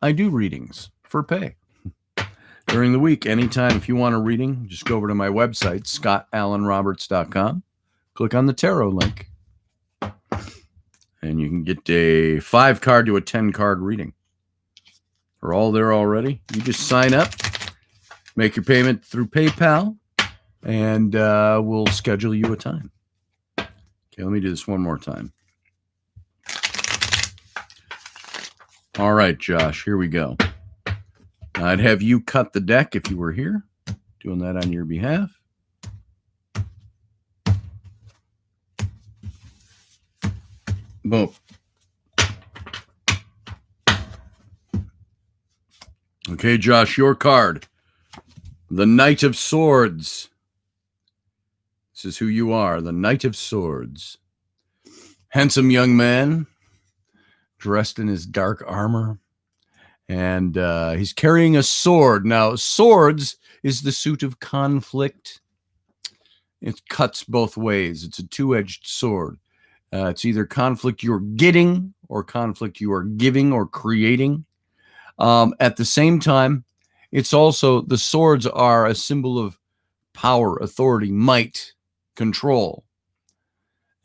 I do readings for pay during the week. Anytime, if you want a reading, just go over to my website, scottallenroberts.com. Click on the tarot link. And you can get a 5-card to a 10-card reading. We're all there already. You just sign up, make your payment through PayPal, and we'll schedule you a time. Okay, let me do this one more time. All right, Josh, here we go. I'd have you cut the deck if you were here, doing that on your behalf. Boom. Okay, Josh, your card. The Knight of Swords. This is who you are, the Knight of Swords. Handsome young man, dressed in his dark armor. And he's carrying a sword. Now, swords is the suit of conflict. It cuts both ways. It's a two-edged sword. It's either conflict you're getting or conflict you are giving or creating. At the same time, it's also, the swords are a symbol of power, authority, might, control.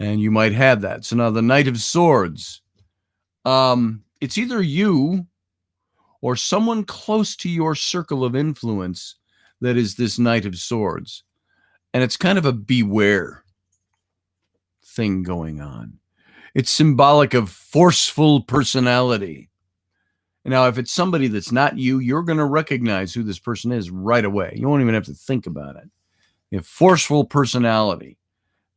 And you might have that. So now the Knight of Swords, it's either you or someone close to your circle of influence that is this Knight of Swords. And it's kind of a beware thing going on. It's symbolic of forceful personality. Now, if it's somebody that's not you, you're going to recognize who this person is right away. You won't even have to think about it. You have forceful personality.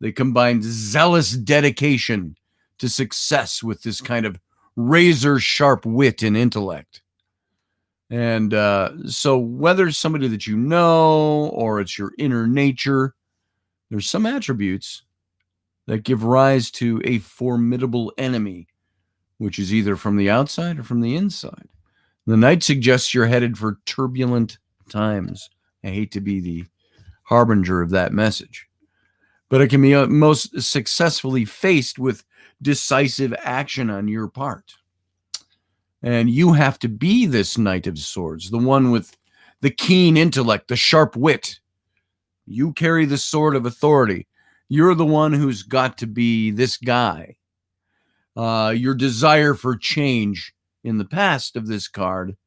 They combine zealous dedication to success with this kind of razor-sharp wit and intellect. And so whether it's somebody that you know or it's your inner nature, there's some attributes that give rise to a formidable enemy, which is either from the outside or from the inside. The Knight suggests you're headed for turbulent times. I hate to be the harbinger of that message, but it can be most successfully faced with decisive action on your part. And you have to be this Knight of Swords, the one with the keen intellect, the sharp wit. You carry the sword of authority. You're the one who's got to be this guy. Your desire for change in the past of this card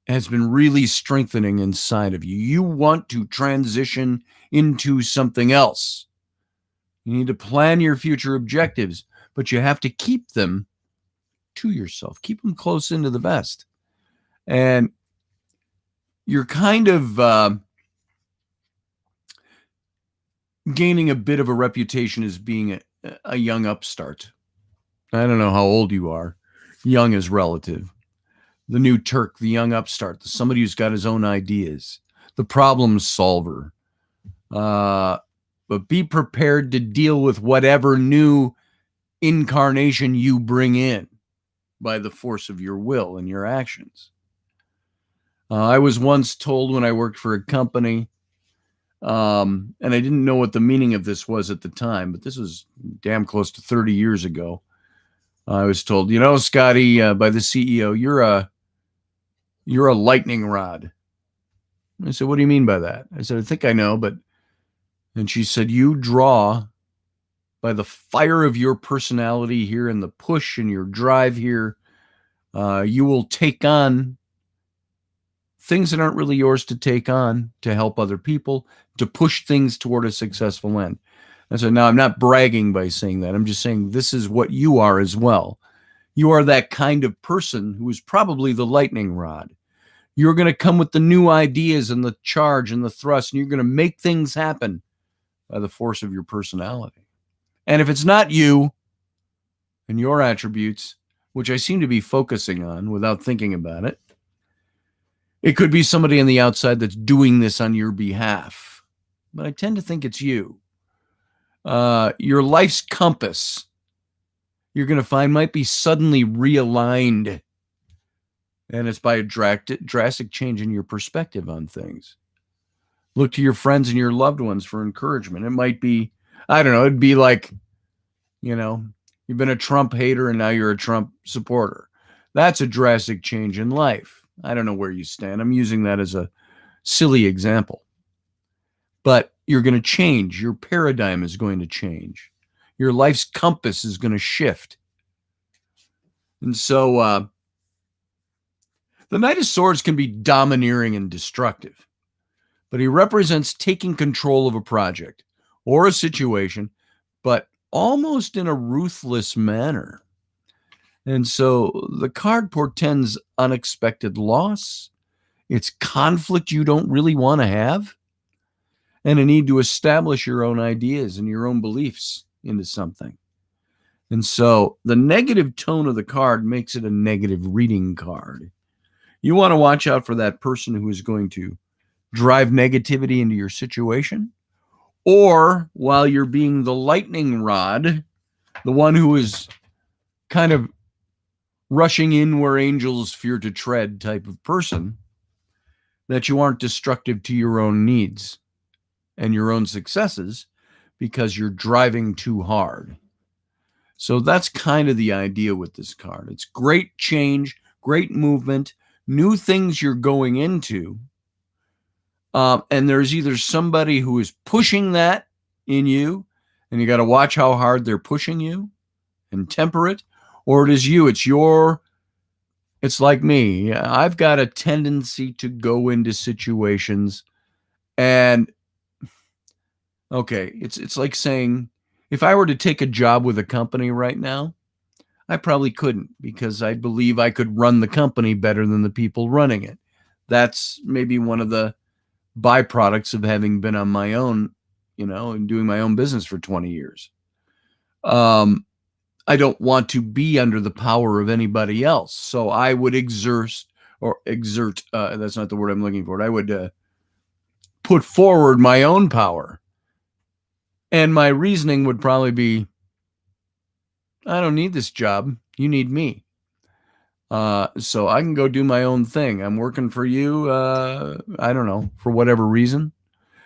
has been really strengthening inside of you. You want to transition into something else. You need to plan your future objectives, but you have to keep them to yourself. Keep them close into the vest. And you're kind of gaining a bit of a reputation as being a young upstart. I don't know how old you are. Young is relative. The new Turk, the young upstart, somebody who's got his own ideas, the problem solver. But be prepared to deal with whatever new incarnation you bring in by the force of your will and your actions. I was once told when I worked for a company, and I didn't know what the meaning of this was at the time, but this was damn close to 30 years ago. I was told, you know, Scotty, by the CEO, you're a lightning rod. I said, what do you mean by that? I said, I think I know, but, and she said, you draw by the fire of your personality here and the push and your drive here. You will take on things that aren't really yours to take on to help other people, to push things toward a successful end. And so now I'm not bragging by saying that. I'm just saying this is what you are as well. You are that kind of person who is probably the lightning rod. You're going to come with the new ideas and the charge and the thrust, and you're going to make things happen by the force of your personality. And if it's not you and your attributes, which I seem to be focusing on without thinking about it, it could be somebody on the outside that's doing this on your behalf. But I tend to think it's you. Your life's compass, you're going to find, might be suddenly realigned. And it's by a drastic change in your perspective on things. Look to your friends and your loved ones for encouragement. It might be, I don't know, it'd be like, you know, you've been a Trump hater and now you're a Trump supporter. That's a drastic change in life. I don't know where you stand. I'm using that as a silly example. But you're going to change. Your paradigm is going to change. Your life's compass is going to shift. And so the Knight of Swords can be domineering and destructive, but he represents taking control of a project or a situation, but almost in a ruthless manner. And so the card portends unexpected loss. It's conflict you don't really want to have, and a need to establish your own ideas and your own beliefs into something. And so the negative tone of the card makes it a negative reading card. You want to watch out for that person who is going to drive negativity into your situation, or while you're being the lightning rod, the one who is kind of rushing in where angels fear to tread type of person, that you aren't destructive to your own needs and your own successes because you're driving too hard. So that's kind of the idea with this card. It's great change, great movement, new things you're going into. And there's either somebody who is pushing that in you, and you got to watch how hard they're pushing you and temper it, or it is you. It's like me. I've got a tendency to go into situations and, okay, it's like saying, if I were to take a job with a company right now, I probably couldn't, because I believe I could run the company better than the people running it. That's maybe one of the byproducts of having been on my own, you know, and doing my own business for 20 years. I don't want to be under the power of anybody else. So I would exert or exert. That's not the word I'm looking for. I would put forward my own power. And my reasoning would probably be, I don't need this job. You need me. So I can go do my own thing. I'm working for you. I don't know, for whatever reason.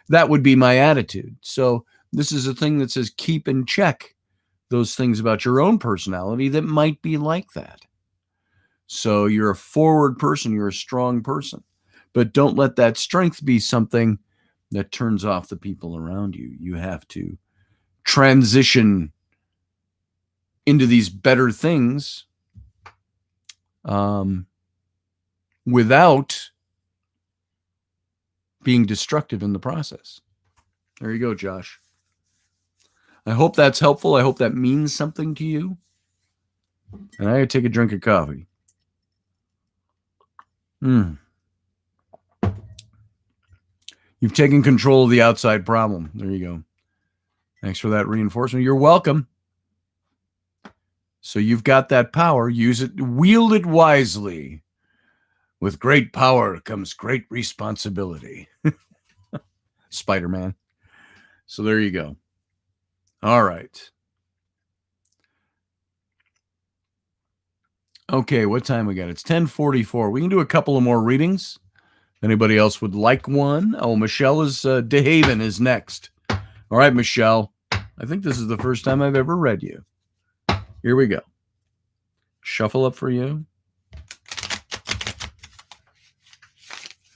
That would be my attitude. So this is a thing that says keep in check those things about your own personality that might be like that. So you're a forward person. You're a strong person. But don't let that strength be something that turns off the people around you. You have to transition into these better things without being destructive in the process. There you go, Josh. I hope that's helpful. I hope that means something to you. And I gotta take a drink of coffee. You've taken control of the outside problem. There you go. Thanks for that reinforcement. You're welcome. So you've got that power. Use it. Wield it wisely. With great power comes great responsibility. Spider-Man. So there you go. All right. Okay, what time we got? It's 10:44. We can do a couple of more readings. Anybody else would like one? Oh, Michelle is DeHaven is next. All right, Michelle. I think this is the first time I've ever read you. Here we go. Shuffle up for you.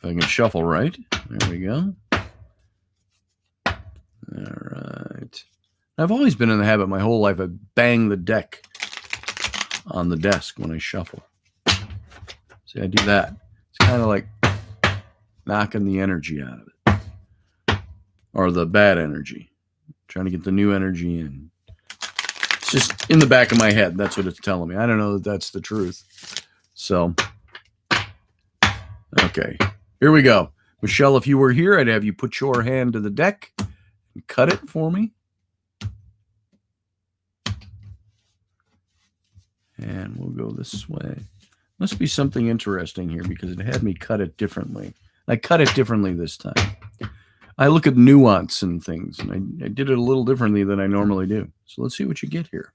If I can shuffle right. There we go. All right. I've always been in the habit my whole life of bang the deck on the desk when I shuffle. See, I do that. It's kind of like knocking the energy out of it. Or the bad energy. Trying to get the new energy in. It's just in the back of my head. That's what it's telling me. I don't know that that's the truth. So, okay. Here we go. Michelle, if you were here, I'd have you put your hand to the deck and cut it for me. And we'll go this way. Must be something interesting here because it had me cut it differently. I cut it differently this time. I look at nuance and things, and I did it a little differently than I normally do. So let's see what you get here.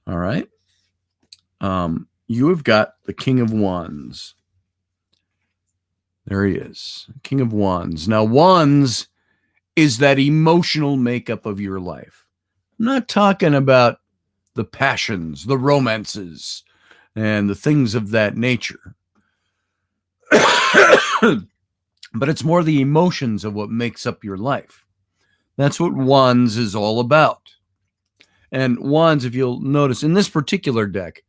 All right. You have got the King of Wands. There he is. King of Wands. Now, Wands is that emotional makeup of your life. I'm not talking about the passions, the romances, and the things of that nature. But it's more the emotions of what makes up your life. That's what Wands is all about. And Wands, if you'll notice, in this particular deck,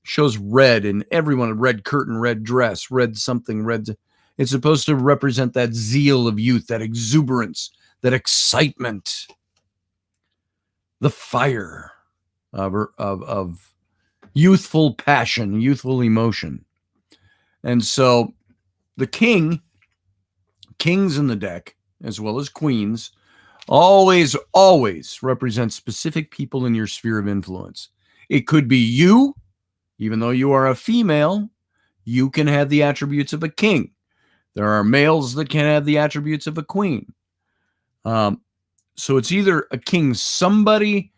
shows red in everyone, a red curtain, red dress, red something, red. It's supposed to represent that zeal of youth, that exuberance, that excitement, the fire of youthful passion, youthful emotion. And so the kings in the deck, as well as queens, always represent specific people in your sphere of influence. It could be you, even though you are a female, you can have the attributes of a king. There are males that can have the attributes of a queen. So it's either a king, somebody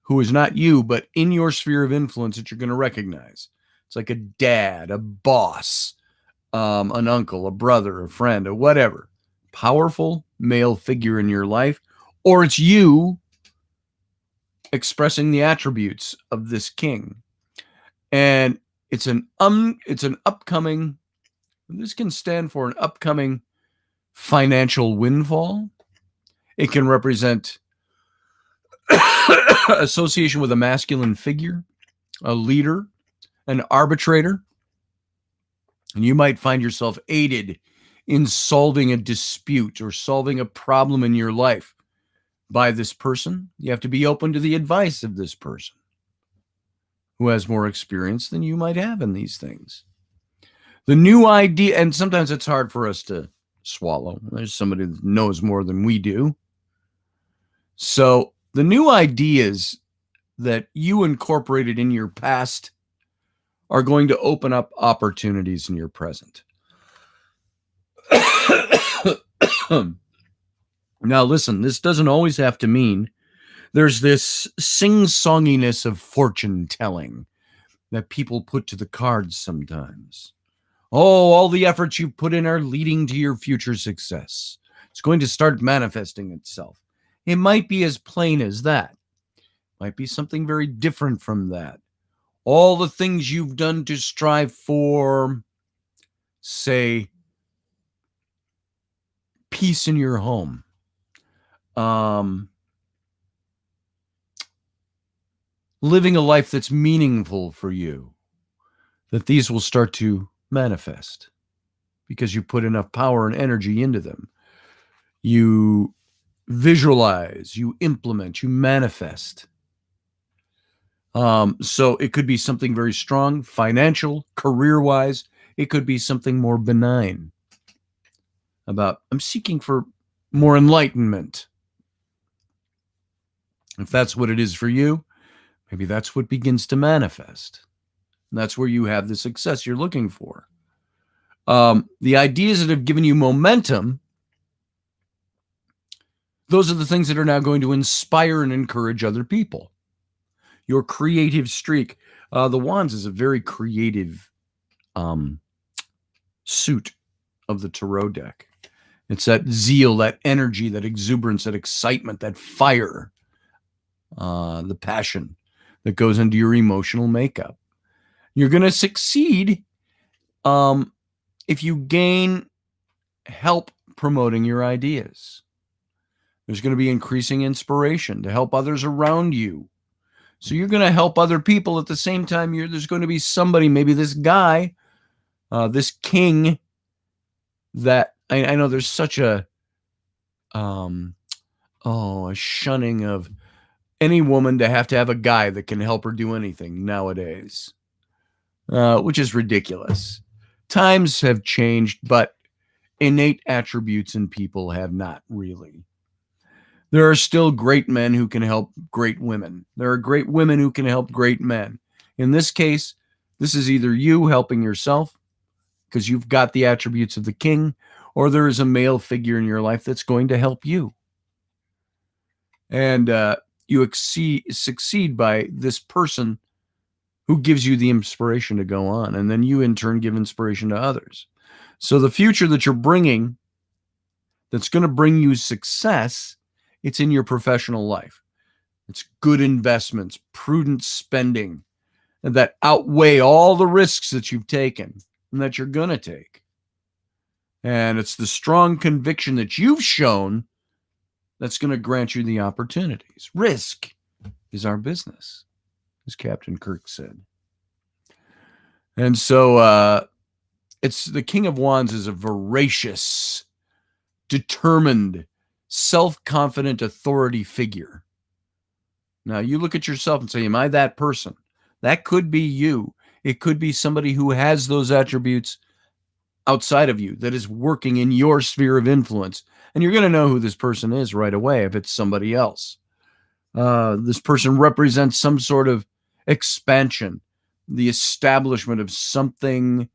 who is not you, but in your sphere of influence that you're going to recognize. It's like a dad, a boss, an uncle, a brother, a friend, or whatever. Powerful male figure in your life. Or it's you expressing the attributes of this king. And it's an upcoming, this can stand for an upcoming financial windfall. It can represent association with a masculine figure, a leader, an arbitrator. And you might find yourself aided in solving a dispute or solving a problem in your life by this person. You have to be open to the advice of this person who has more experience than you might have in these things. The new idea, and sometimes it's hard for us to swallow. There's somebody that knows more than we do. So the new ideas that you incorporated in your past are going to open up opportunities in your present. Now, listen, this doesn't always have to mean there's this sing-songiness of fortune telling that people put to the cards sometimes. Oh, all the efforts you put in are leading to your future success. It's going to start manifesting itself. It might be as plain as that. Might be something very different from that. All the things you've done to strive for, say, peace in your home. Living a life that's meaningful for you, that these will start to manifest because you put enough power and energy into them. You visualize, you implement, you manifest. So it could be something very strong, financial, career-wise. It could be something more benign about, I'm seeking for more enlightenment. If that's what it is for you, maybe that's what begins to manifest. And that's where you have the success you're looking for. The ideas that have given you momentum, those are the things that are now going to inspire and encourage other people. Your creative streak. The Wands is a very creative suit of the tarot deck. It's that zeal, that energy, that exuberance, that excitement, that fire, the passion that goes into your emotional makeup. You're going to succeed if you gain help promoting your ideas. There's going to be increasing inspiration to help others around you. So you're going to help other people at the same time. There's going to be somebody, maybe this guy, this king, that I know there's such a shunning of any woman to have a guy that can help her do anything nowadays, which is ridiculous. Times have changed, but innate attributes in people have not really. There are still great men who can help great women. There are great women who can help great men. In this case, this is either you helping yourself because you've got the attributes of the king, or there is a male figure in your life that's going to help you. And you succeed by this person who gives you the inspiration to go on. And then you, in turn, give inspiration to others. So the future that you're bringing that's going to bring you success, it's in your professional life. It's good investments, prudent spending, and that outweigh all the risks that you've taken and that you're going to take. And it's the strong conviction that you've shown that's going to grant you the opportunities. Risk is our business, as Captain Kirk said. And so it's the King of Wands is a voracious, determined, self-confident authority figure. Now, you look at yourself and say, am I that person? That could be you. It could be somebody who has those attributes outside of you that is working in your sphere of influence. And you're going to know who this person is right away if it's somebody else. This person represents some sort of expansion, the establishment of something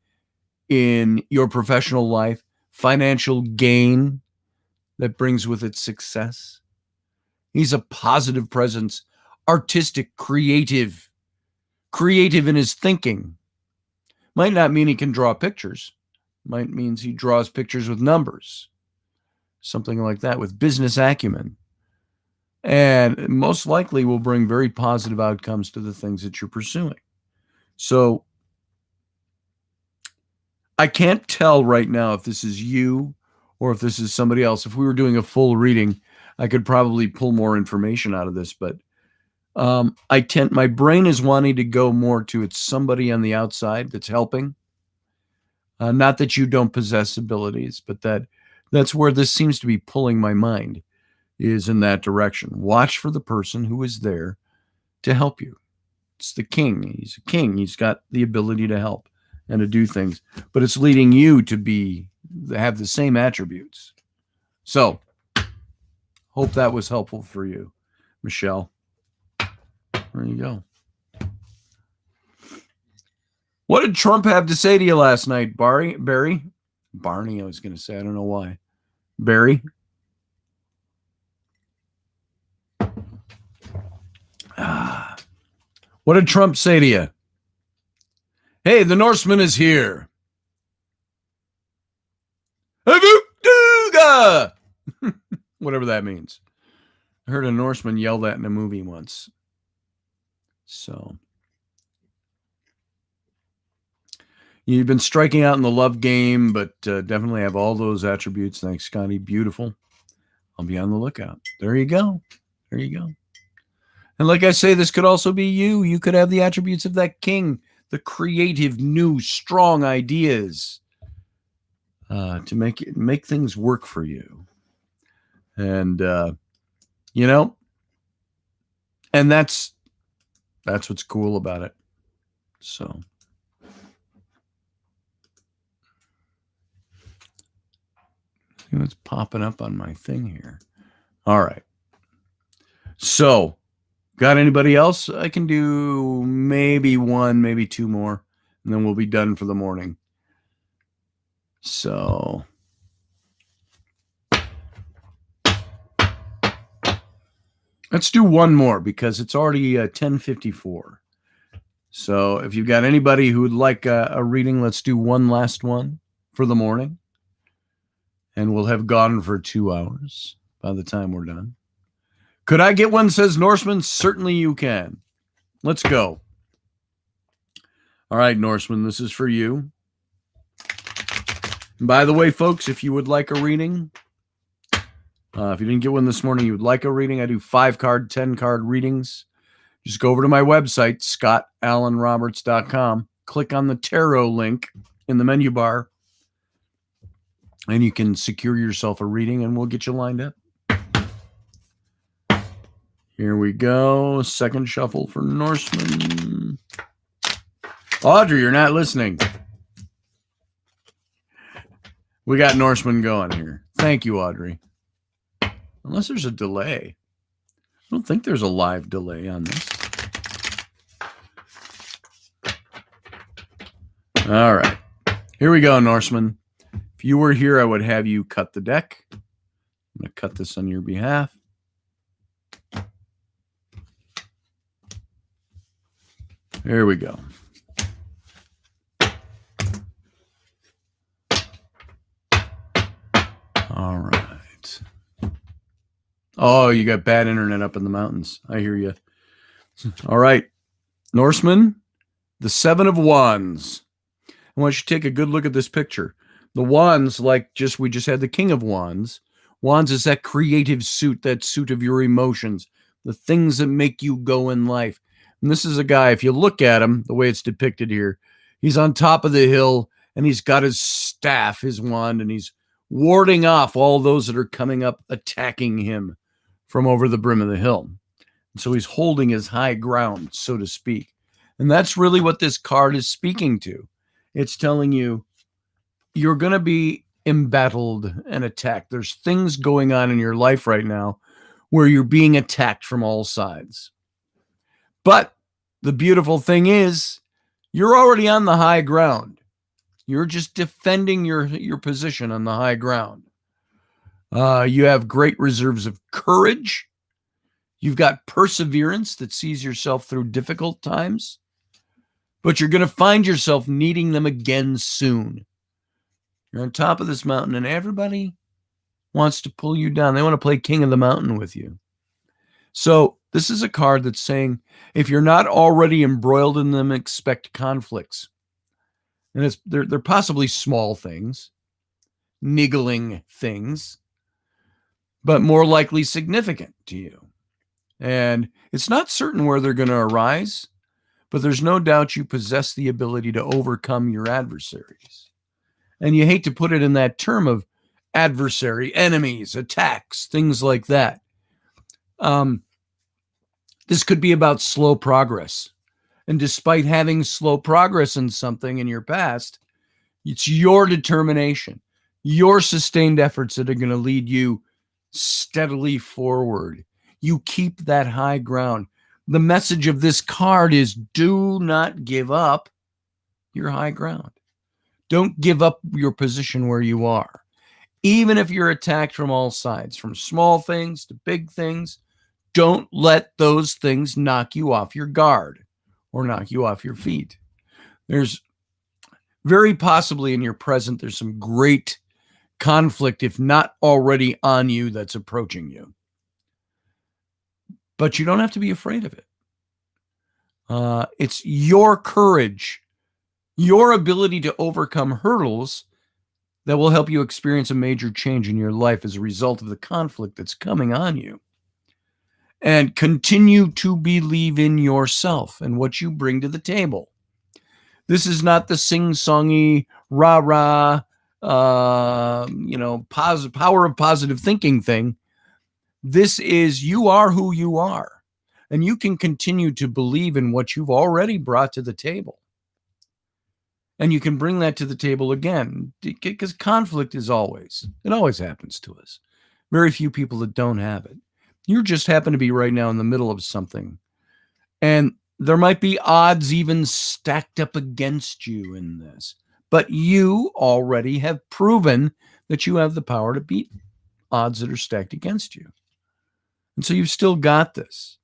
in your professional life, financial gain that brings with it success. He's a positive presence, artistic, creative in his thinking. Might not mean he can draw pictures. Might means he draws pictures with numbers, something like that, with business acumen. And most likely will bring very positive outcomes to the things that you're pursuing. So I can't tell right now if this is you or if this is somebody else. If we were doing a full reading, I could probably pull more information out of this, but my brain is wanting to go more to it's somebody on the outside that's helping. Not that you don't possess abilities, but that's where this seems to be pulling my mind, is in that direction. Watch for the person who is there to help you. It's the king. He's a king. He's got the ability to help and to do things, but it's leading you to have the same attributes. So, hope that was helpful for you, Michelle. There you go. What did Trump have to say to you last night, Barry? Barney, I was going to say. I don't know why. Barry? What did Trump say to you? Hey, the Norseman is here. Whatever that means. I heard a Norseman yell that in a movie once. So you've been striking out in the love game, but definitely have all those attributes. Thanks, Scotty. Beautiful. I'll be on the lookout. There you go. There you go. And like I say, this could also be you. You could have the attributes of that king, the creative, new, strong ideas to make things work for you. And you know, and that's what's cool about it. So see what's popping up on my thing here. All right. So, got anybody else? I can do maybe one, maybe two more, and then we'll be done for the morning. So let's do one more because it's already 10:54. So if you've got anybody who would like a reading, let's do one last one for the morning. And we'll have gone for 2 hours by the time we're done. Could I get one, says Norseman? Certainly you can. Let's go. All right, Norseman, this is for you. And by the way, folks, if you would like a reading, if you didn't get one this morning, you would like a reading, I do 5-card, 10-card readings. Just go over to my website, scottallenroberts.com. Click on the tarot link in the menu bar, and you can secure yourself a reading, and we'll get you lined up. Here we go. Second shuffle for Norseman. Audrey, you're not listening. We got Norseman going here. Thank you, Audrey. Unless there's a delay. I don't think there's a live delay on this. All right. Here we go, Norseman. If you were here, I would have you cut the deck. I'm going to cut this on your behalf. There we go. All right. Oh, you got bad internet up in the mountains. I hear you. All right. Norseman, the 7 of Wands. I want you to take a good look at this picture. The Wands, we just had the King of Wands. Wands is that creative suit, that suit of your emotions, the things that make you go in life. And this is a guy, if you look at him, the way it's depicted here, he's on top of the hill and he's got his staff, his wand, and he's warding off all those that are coming up, attacking him from over the brim of the hill. And so he's holding his high ground, so to speak. And that's really what this card is speaking to. It's telling you you're going to be embattled and attacked. There's things going on in your life right now where you're being attacked from all sides. But the beautiful thing is you're already on the high ground. You're just defending your position on the high ground. You have great reserves of courage. You've got perseverance that sees yourself through difficult times. But you're going to find yourself needing them again soon. You're on top of this mountain and everybody wants to pull you down. They want to play king of the mountain with you. So this is a card that's saying, if you're not already embroiled in them, expect conflicts. And they're possibly small things, niggling things, but more likely significant to you. And it's not certain where they're going to arise, but there's no doubt you possess the ability to overcome your adversaries. And you hate to put it in that term of adversary, enemies, attacks, things like that. This could be about slow progress. And despite having slow progress in something in your past, it's your determination, your sustained efforts that are going to lead you steadily forward. You keep that high ground. The message of this card is do not give up. your high ground. Don't give up your position where you are. Even if you're attacked from all sides, from small things to big things, don't let those things knock you off your guard or knock you off your feet. There's very possibly in your present, there's some great conflict, if not already on you, that's approaching you. But you don't have to be afraid of it. It's your courage, your ability to overcome hurdles that will help you experience a major change in your life as a result of the conflict that's coming on you. And continue to believe in yourself and what you bring to the table. This is not the sing-songy, rah-rah, power of positive thinking thing. This is, you are who you are. And you can continue to believe in what you've already brought to the table. And you can bring that to the table again, because conflict it always happens to us. Very few people that don't have it. You just happen to be right now in the middle of something. And there might be odds even stacked up against you in this. But you already have proven that you have the power to beat odds that are stacked against you. And so you've still got this.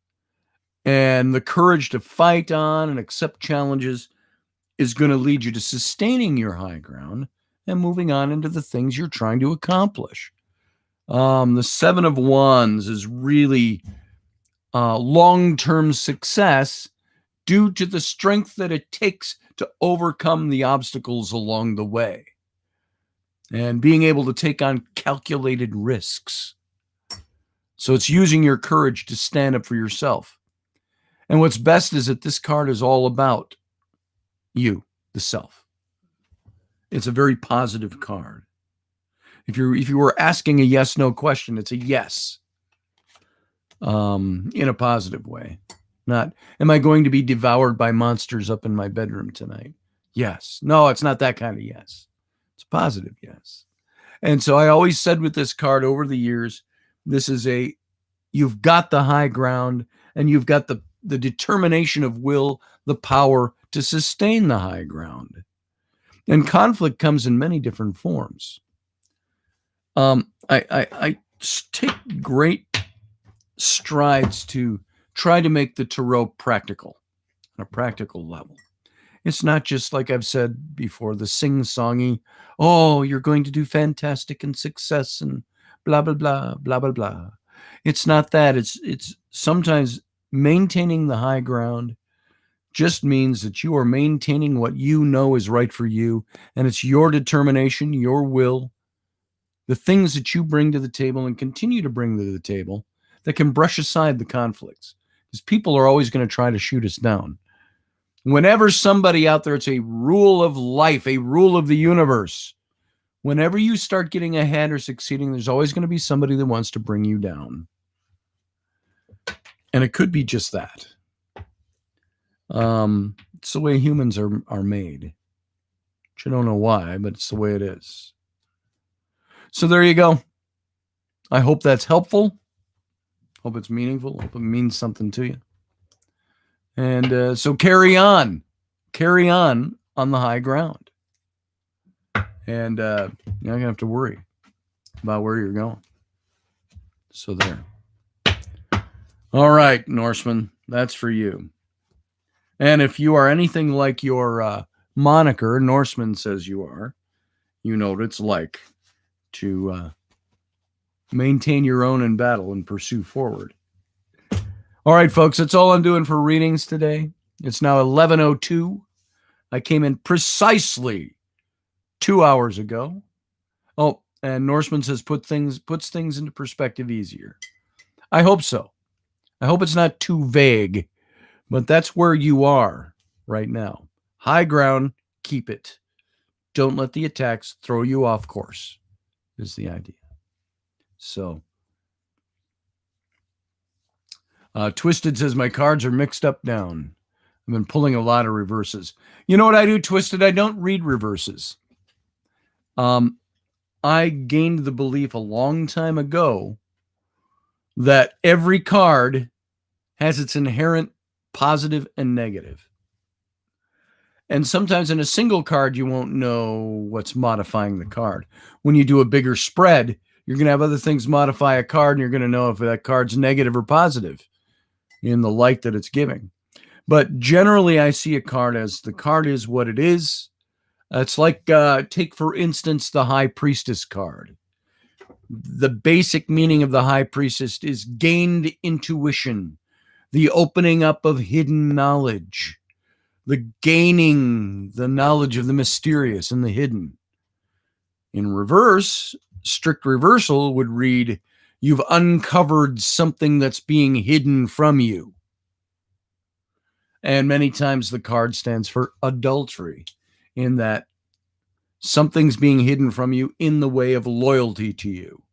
And the courage to fight on and accept challenges is going to lead you to sustaining your high ground and moving on into the things you're trying to accomplish. The Seven of Wands is really long-term success due to the strength that it takes to overcome the obstacles along the way and being able to take on calculated risks. So it's using your courage to stand up for yourself. And what's best is that this card is all about you, the self. It's a very positive card. If you were asking a yes/no question, it's a yes. In a positive way. Not, am I going to be devoured by monsters up in my bedroom tonight? Yes. No, it's not that kind of yes. It's a positive yes. And so I always said with this card over the years, this is you've got the high ground and you've got the determination of will, the power to sustain the high ground. And conflict comes in many different forms. I take great strides to try to make the tarot practical, on a practical level. It's not just, like I've said before, the sing-songy, oh, you're going to do fantastic and success and blah, blah, blah, blah, blah, blah. It's not that. It's sometimes maintaining the high ground just means that you are maintaining what you know is right for you, and it's your determination, your will, the things that you bring to the table and continue to bring to the table that can brush aside the conflicts. Because people are always going to try to shoot us down. Whenever somebody out there, it's a rule of life, a rule of the universe. Whenever you start getting ahead or succeeding, there's always going to be somebody that wants to bring you down. And it could be just that. It's the way humans are made. Which I don't know why, but it's the way it is. So there you go. I hope that's helpful. Hope it's meaningful. Hope it means something to you. And so carry on the high ground. And you're not going to have to worry about where you're going. So there. All right, Norseman, that's for you. And if you are anything like your moniker, Norseman says you are, you know what it's like to maintain your own in battle and pursue forward. All right, folks, that's all I'm doing for readings today. It's now 11:02. I came in precisely 2 hours ago. Oh, and Norseman says puts things into perspective easier. I hope so. I hope it's not too vague, but that's where you are right now. High ground, keep it. Don't let the attacks throw you off course, is the idea. So, Twisted says, my cards are mixed up down. I've been pulling a lot of reverses. You know what I do, Twisted? I don't read reverses. I gained the belief a long time ago that every card has its inherent positive and negative. And sometimes in a single card, you won't know what's modifying the card. When you do a bigger spread, you're going to have other things modify a card, and you're going to know if that card's negative or positive in the light that it's giving. But generally, I see a card as the card is what it is. It's like, take, for instance, the High Priestess card. The basic meaning of the High Priestess is gained intuition, the opening up of hidden knowledge, the gaining the knowledge of the mysterious and the hidden. In reverse, strict reversal would read, you've uncovered something that's being hidden from you. And many times the card stands for adultery, in that something's being hidden from you in the way of loyalty to you.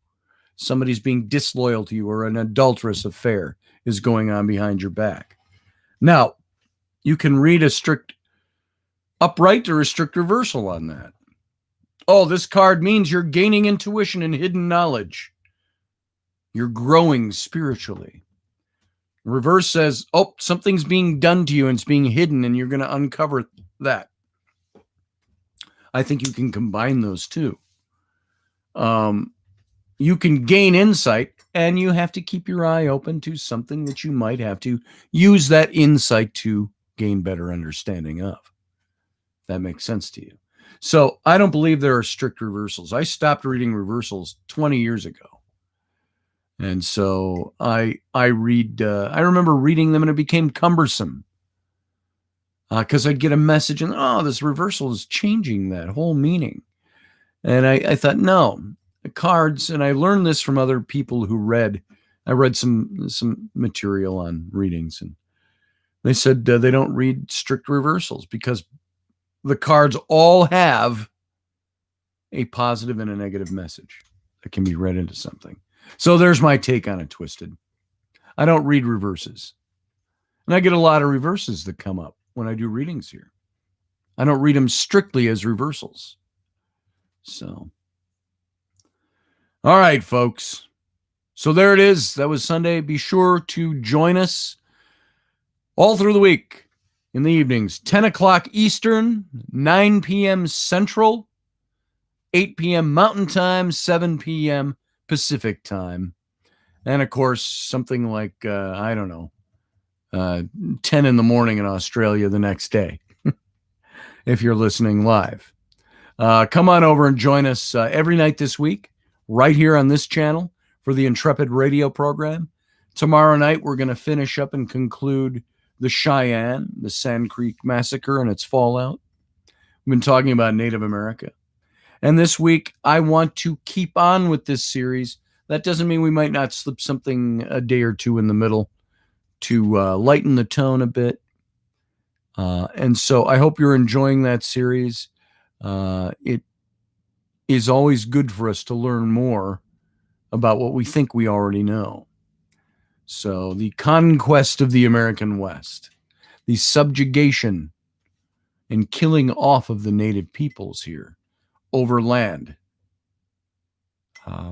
Somebody's being disloyal to you, or an adulterous affair is going on behind your back. Now, you can read a strict upright or a strict reversal on that. Oh, this card means you're gaining intuition and hidden knowledge. You're growing spiritually. Reverse says, oh, something's being done to you and it's being hidden, and you're going to uncover that. I think you can combine those two. You can gain insight, and you have to keep your eye open to something that you might have to use that insight to gain better understanding of. That makes sense to you. So I don't believe there are strict reversals. I stopped reading reversals 20 years ago. And so I remember reading them, and it became cumbersome. Because I'd get a message and, oh, this reversal is changing that whole meaning. And I thought, no, the cards, and I learned this from other people who I read some material on readings, and they said they don't read strict reversals because the cards all have a positive and a negative message that can be read into something. So there's my take on it, Twisted. I don't read reverses. And I get a lot of reverses that come up when I do readings here. I don't read them strictly as reversals. So, all right, folks. So there it is. That was Sunday. Be sure to join us all through the week in the evenings, 10 o'clock Eastern, 9 p.m. Central, 8 p.m. Mountain Time, 7 p.m. Pacific Time. And, of course, something like, 10 in the morning in Australia the next day, if you're listening live. Come on over and join us every night this week, right here on this channel for the Intrepid Radio program. Tomorrow night, we're going to finish up and conclude the Cheyenne, the Sand Creek Massacre and its fallout. We've been talking about Native America. And this week, I want to keep on with this series. That doesn't mean we might not slip something a day or two in the middle to lighten the tone a bit. And so I hope you're enjoying that series. It is always good for us to learn more about what we think we already know. So the conquest of the American West, the subjugation and killing off of the native peoples here over land.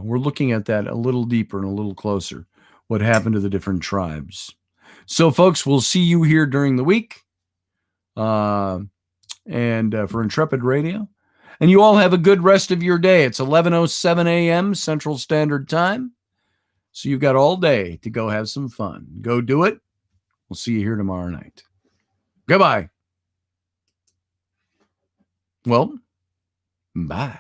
We're looking at that a little deeper and a little closer, what happened to the different tribes. So, folks, we'll see you here during the week and for Intrepid Radio. And you all have a good rest of your day. It's 11:07 a.m. Central Standard Time. So you've got all day to go have some fun. Go do it. We'll see you here tomorrow night. Goodbye. Well, bye.